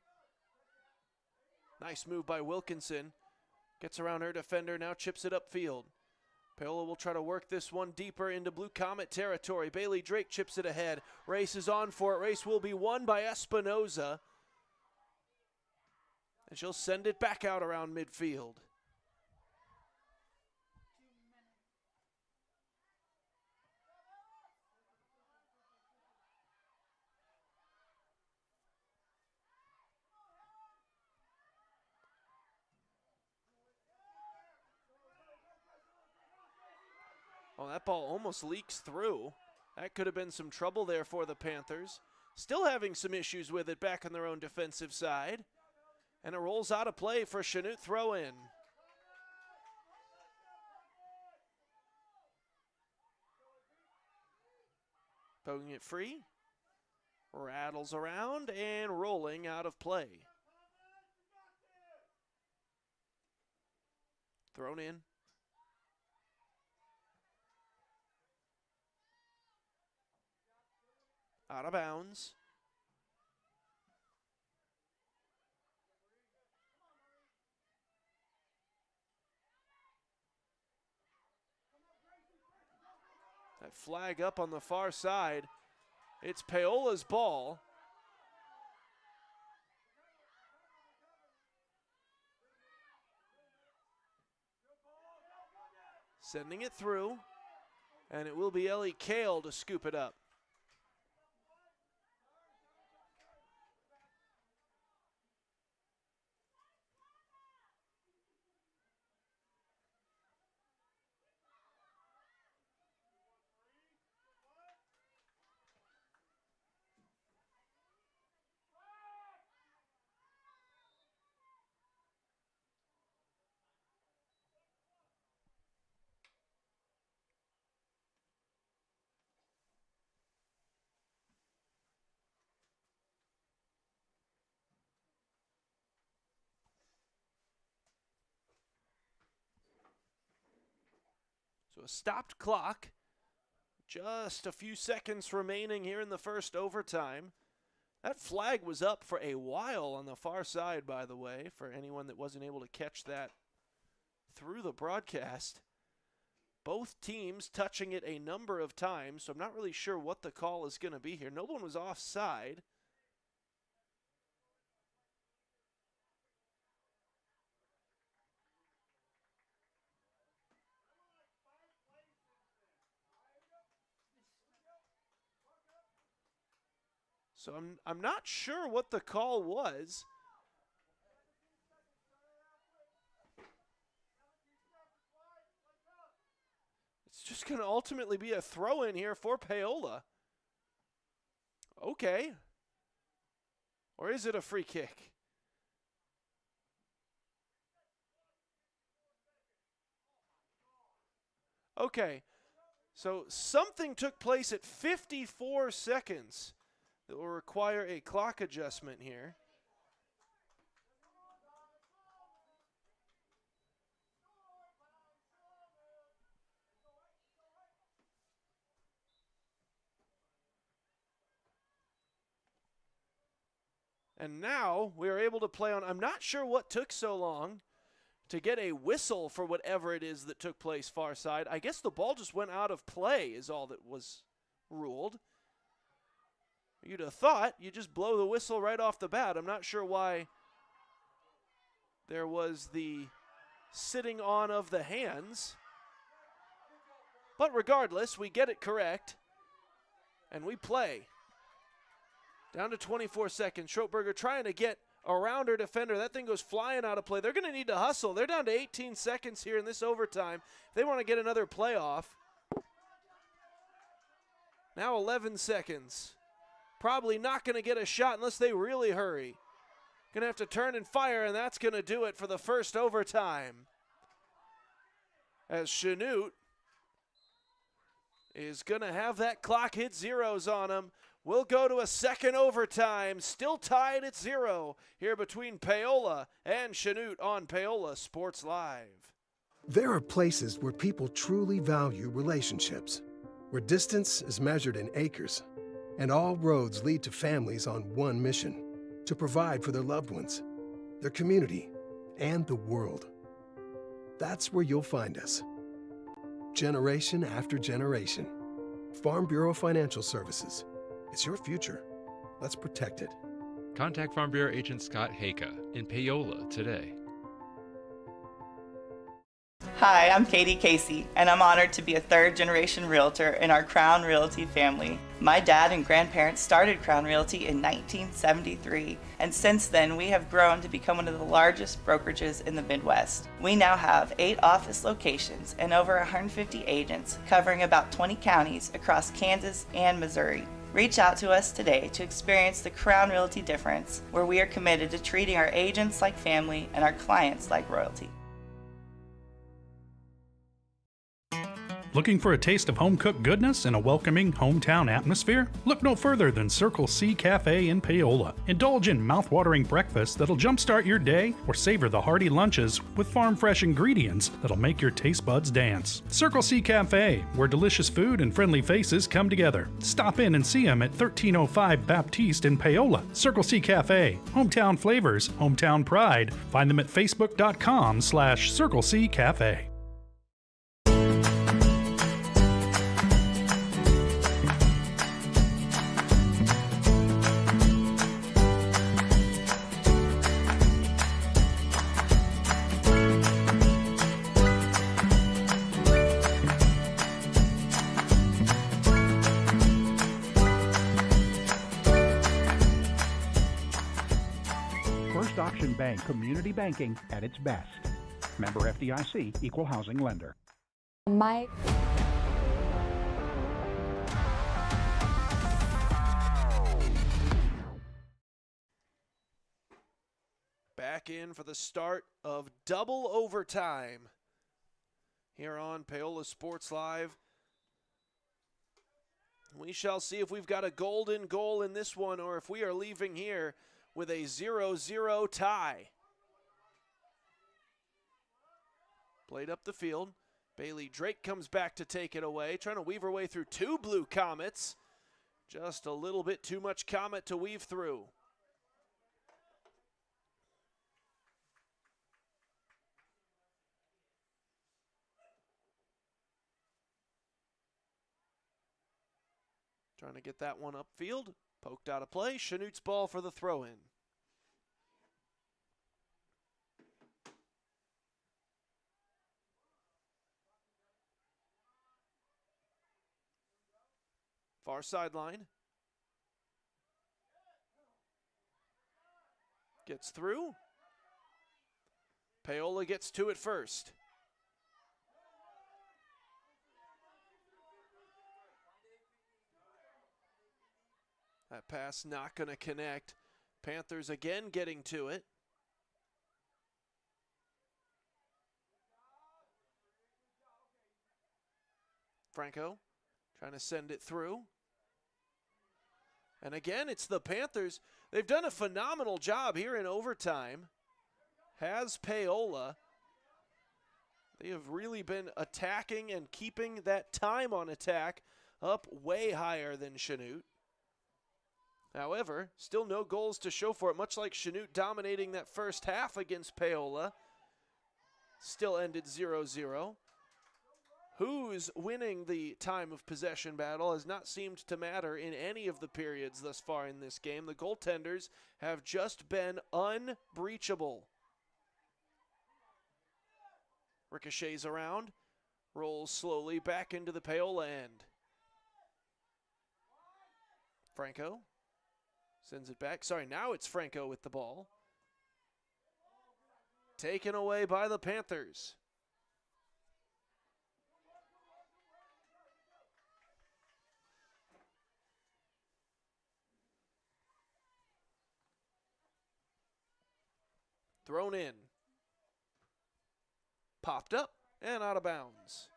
Speaker 3: Nice move by Wilkinson. Gets around her defender, now chips it upfield. Paola will try to work this one deeper into Blue Comet territory. Bailey Drake chips it ahead. Race is on for it. Race will be won by Espinoza. And she'll send it back out around midfield. Oh, that ball almost leaks through. That could have been some trouble there for the Panthers. Still having some issues with it back on their own defensive side. And it rolls out of play for Chanute throw in. Poking it free. Rattles around and rolling out of play. Thrown in. Out of bounds. That flag up on the far side. It's Paola's ball. Sending it through, and it will be Ellie Kale to scoop it up. So a stopped clock. Just a few seconds remaining here in the first overtime. That flag was up for a while on the far side, by the way, for anyone that wasn't able to catch that through the broadcast. Both teams touching it a number of times, so I'm not really sure what the call is going to be here. No one was offside. So I'm not sure what the call was. It's just going to ultimately be a throw-in here for Paola. Okay. Or is it a free kick? Okay. So something took place at 54 seconds. That will require a clock adjustment here. And now we are able to play on, I'm not sure what took so long to get a whistle for whatever it is that took place far side. I guess the ball just went out of play is all that was ruled. You'd have thought you just blow the whistle right off the bat. I'm not sure why there was the sitting on of the hands. But regardless, we get it correct, and we play. Down to 24 seconds. Schroetberger trying to get around her defender. That thing goes flying out of play. They're going to need to hustle. They're down to 18 seconds here in this overtime. They want to get another playoff. Now 11 seconds. Probably not going to get a shot unless they really hurry. Going to have to turn and fire, and that's going to do it for the first overtime. As Chanute is going to have that clock hit zeros on him. We'll go to a second overtime, still tied at 0 here between Paola and Chanute on Paola Sports Live.
Speaker 5: There are places where people truly value relationships, where distance is measured in acres, and all roads lead to families on one mission: to provide for their loved ones, their community, and the world. That's where you'll find us. Generation after generation. Farm Bureau Financial Services. It's your future. Let's protect it.
Speaker 18: Contact Farm Bureau Agent Scott Haka in Paola today.
Speaker 17: Hi, I'm Katie Casey, and I'm honored to be a third-generation realtor in our Crown Realty family. My dad and grandparents started Crown Realty in 1973, and since then we have grown to become one of the largest brokerages in the Midwest. We now have 8 office locations and over 150 agents covering about 20 counties across Kansas and Missouri. Reach out to us today to experience the Crown Realty difference, where we are committed to treating our agents like family and our clients like royalty.
Speaker 6: Looking for a taste of home-cooked goodness and a welcoming hometown atmosphere? Look no further than Circle C Cafe in Paola. Indulge in mouth-watering breakfast that'll jumpstart your day, or savor the hearty lunches with farm-fresh ingredients that'll make your taste buds dance. Circle C Cafe, where delicious food and friendly faces come together. Stop in and see them at 1305 Baptiste in Paola. Circle C Cafe, hometown flavors, hometown pride. Find them at facebook.com/Circle C Cafe.
Speaker 19: Extension Bank, community banking at its best. Member FDIC, equal housing lender.
Speaker 13: My
Speaker 3: Back in for the start of double overtime here on Paola Sports Live. We shall see if we've got a golden goal in this one or if we are leaving here with a 0-0 tie. Played up the field. Bailey Drake comes back to take it away, trying to weave her way through two blue Comets. Just a little bit too much Comet to weave through. Trying to get that one upfield. Poked out of play. Chanute's ball for the throw-in. Far sideline. Gets through. Paola gets to it first. That pass not going to connect. Panthers again getting to it. Franco trying to send it through. And again, it's the Panthers. They've done a phenomenal job here in overtime. Has Paola. They have really been attacking and keeping that time on attack up way higher than Chanute. However, still no goals to show for it, much like Chanute dominating that first half against Paola. Still ended 0-0. Who's winning the time of possession battle has not seemed to matter in any of the periods thus far in this game. The goaltenders have just been unbreachable. Ricochets around, rolls slowly back into the Paola end. Franco sends it back. Sorry, now it's Franco with the ball. Taken away by the Panthers. Thrown in. Popped up and out of bounds.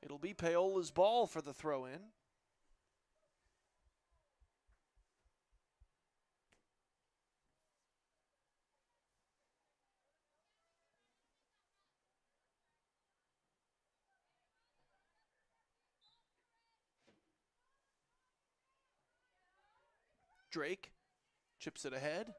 Speaker 3: It'll be Paola's ball for the throw-in. Drake chips it ahead.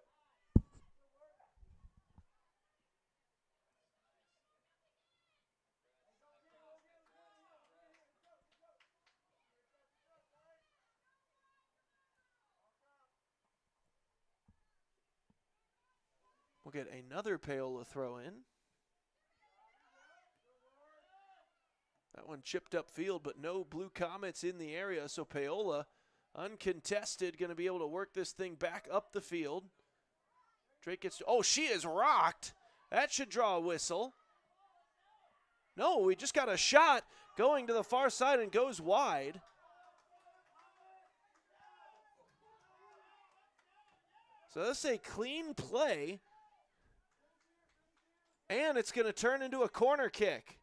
Speaker 3: We'll get another Paola throw in. That one chipped upfield, but no blue Comets in the area, so Paola, uncontested, going to be able to work this thing back up the field. Drake gets, oh, she is rocked. That should draw a whistle. No, we just got a shot going to the far side and goes wide. So that's a clean play. And it's going to turn into a corner kick.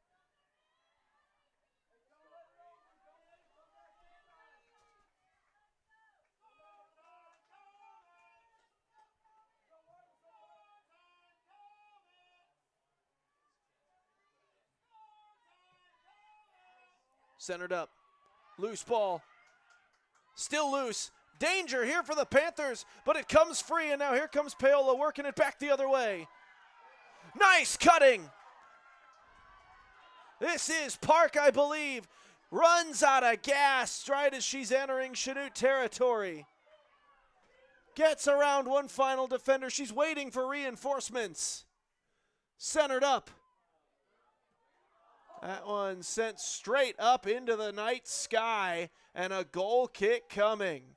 Speaker 3: Centered up. Loose ball. Still loose. Danger here for the Panthers, but it comes free, and now here comes Paola working it back the other way. Nice cutting. This is Park, I believe. Runs out of gas right as she's entering Chanute territory. Gets around one final defender. She's waiting for reinforcements. Centered up. That one sent straight up into the night sky, and a goal kick coming.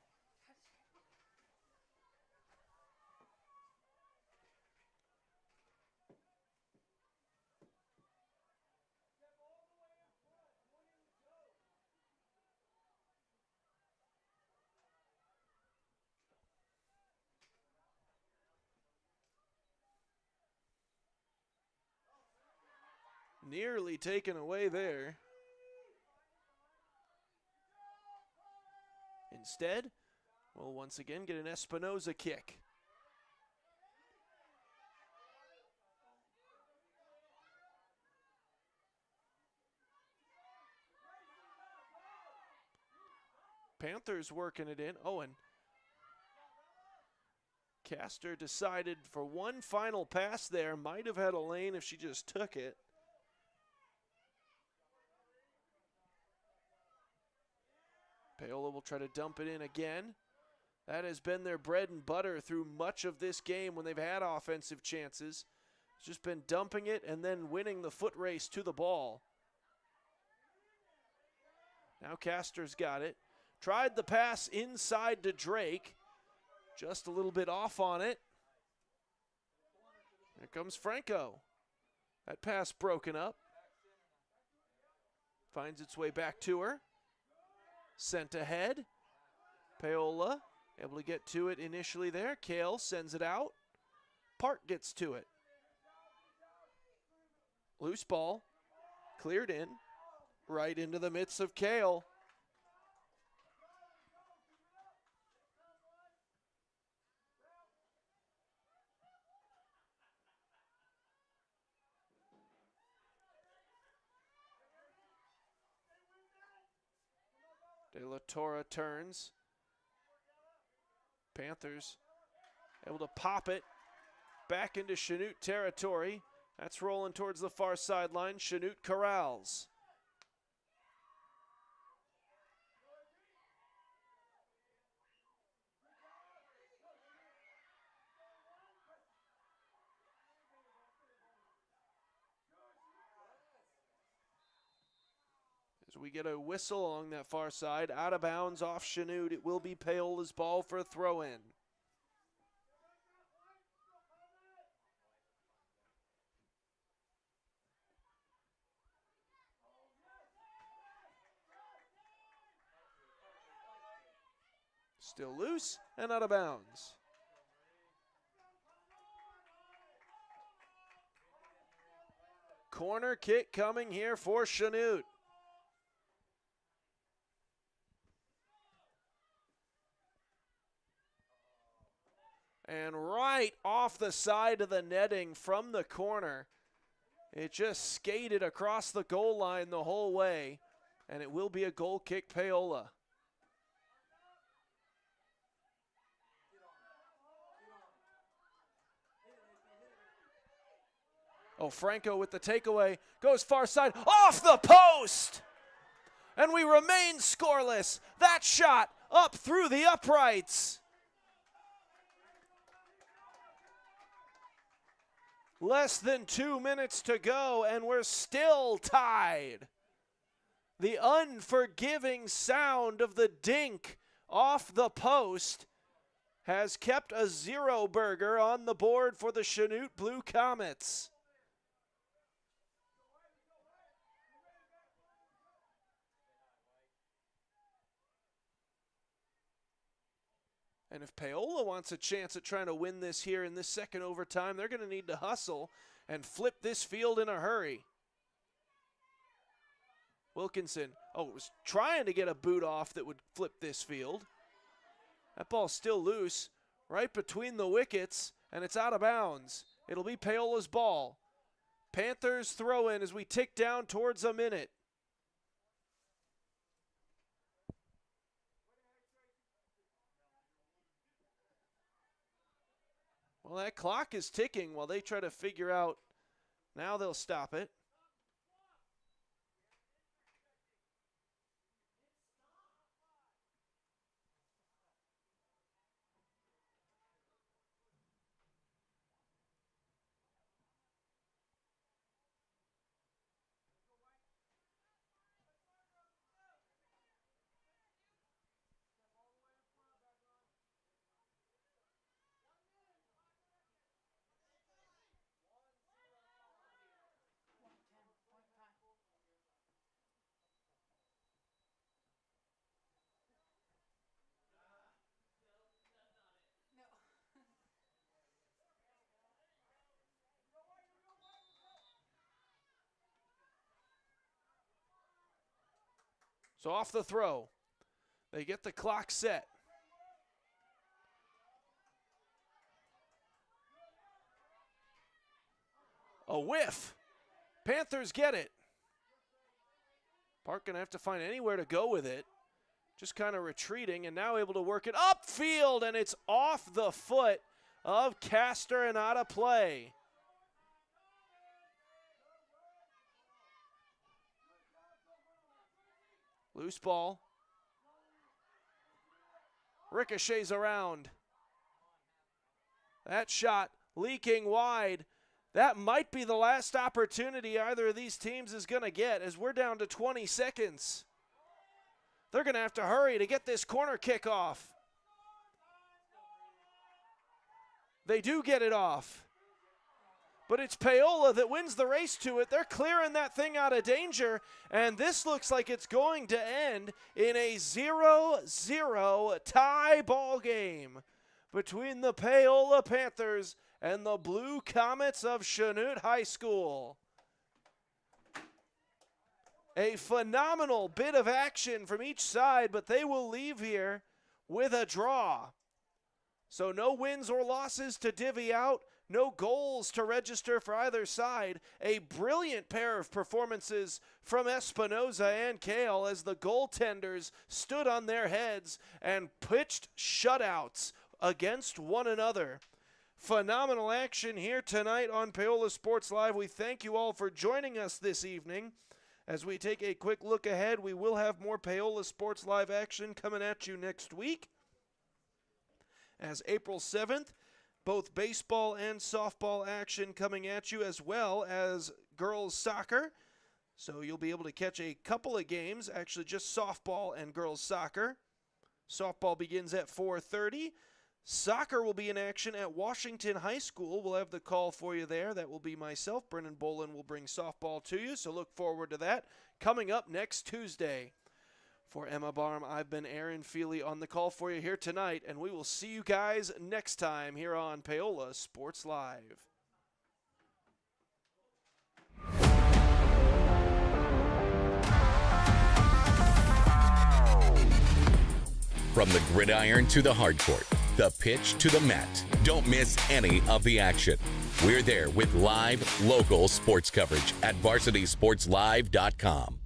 Speaker 3: Nearly taken away there. Instead, we'll once again get an Espinoza kick. Panthers working it in. Oh, and Castor decided for one final pass there. Might have had a lane if she just took it. Paola will try to dump it in again. That has been their bread and butter through much of this game when they've had offensive chances. It's just been dumping it and then winning the foot race to the ball. Now Castor's got it. Tried the pass inside to Drake. Just a little bit off on it. Here comes Franco. That pass broken up. Finds its way back to her. Sent ahead. Paola able to get to it initially there. Kale sends it out. Park gets to it. Loose ball. Cleared in. Right into the midst of Kale. De La Torre turns. Panthers able to pop it back into Chanute territory. That's rolling towards the far sideline. Chanute corrals. As we get a whistle along that far side, out of bounds off Chanute. It will be Paola's ball for a throw-in. Still loose and out of bounds. Corner kick coming here for Chanute. And right off the side of the netting from the corner. It just skated across the goal line the whole way. And it will be a goal kick, Paola. Oh, Franco with the takeaway. Goes far side. Off the post! And we remain scoreless. That shot up through the uprights. Less than 2 minutes to go, and we're still tied. The unforgiving sound of the dink off the post has kept a zero burger on the board for the Chanute Blue Comets. And if Paola wants a chance at trying to win this here in this second overtime, they're going to need to hustle and flip this field in a hurry. Wilkinson, was trying to get a boot off that would flip this field. That ball's still loose, right between the wickets, and it's out of bounds. It'll be Paola's ball. Panthers throw in as we tick down towards a minute. Well, that clock is ticking while they try to figure out. Now they'll stop it. So off the throw. They get the clock set. A whiff. Panthers get it. Park going to have to find anywhere to go with it. Just kind of retreating and now able to work it upfield, and it's off the foot of Castor and out of play. Loose ball. Ricochets around. That shot leaking wide. That might be the last opportunity either of these teams is going to get, as we're down to 20 seconds. They're going to have to hurry to get this corner kick off. They do get it off. But it's Paola that wins the race to it. They're clearing that thing out of danger, and this looks like it's going to end in a 0-0 tie ball game between the Paola Panthers and the Blue Comets of Chanute High School. A phenomenal bit of action from each side, but they will leave here with a draw. So no wins or losses to divvy out, no goals to register for either side. A brilliant pair of performances from Espinoza and Kale as the goaltenders stood on their heads and pitched shutouts against one another. Phenomenal action here tonight on Paola Sports Live. We thank you all for joining us this evening. As we take a quick look ahead, we will have more Paola Sports Live action coming at you next week. As April 7th, both baseball and softball action coming at you, as well as girls soccer. So you'll be able to catch a couple of games, actually just softball and girls soccer. Softball begins at 4:30. Soccer will be in action at Washington High School. We'll have the call for you there. That will be myself. Brennan Bolin will bring softball to you, so look forward to that. Coming up next Tuesday. For Emma Barham, I've been Aaron Feely on the call for you here tonight, and we will see you guys next time here on Paola Sports Live.
Speaker 1: From the gridiron to the hardcourt, the pitch to the mat, don't miss any of the action. We're there with live, local sports coverage at VarsitySportsLive.com.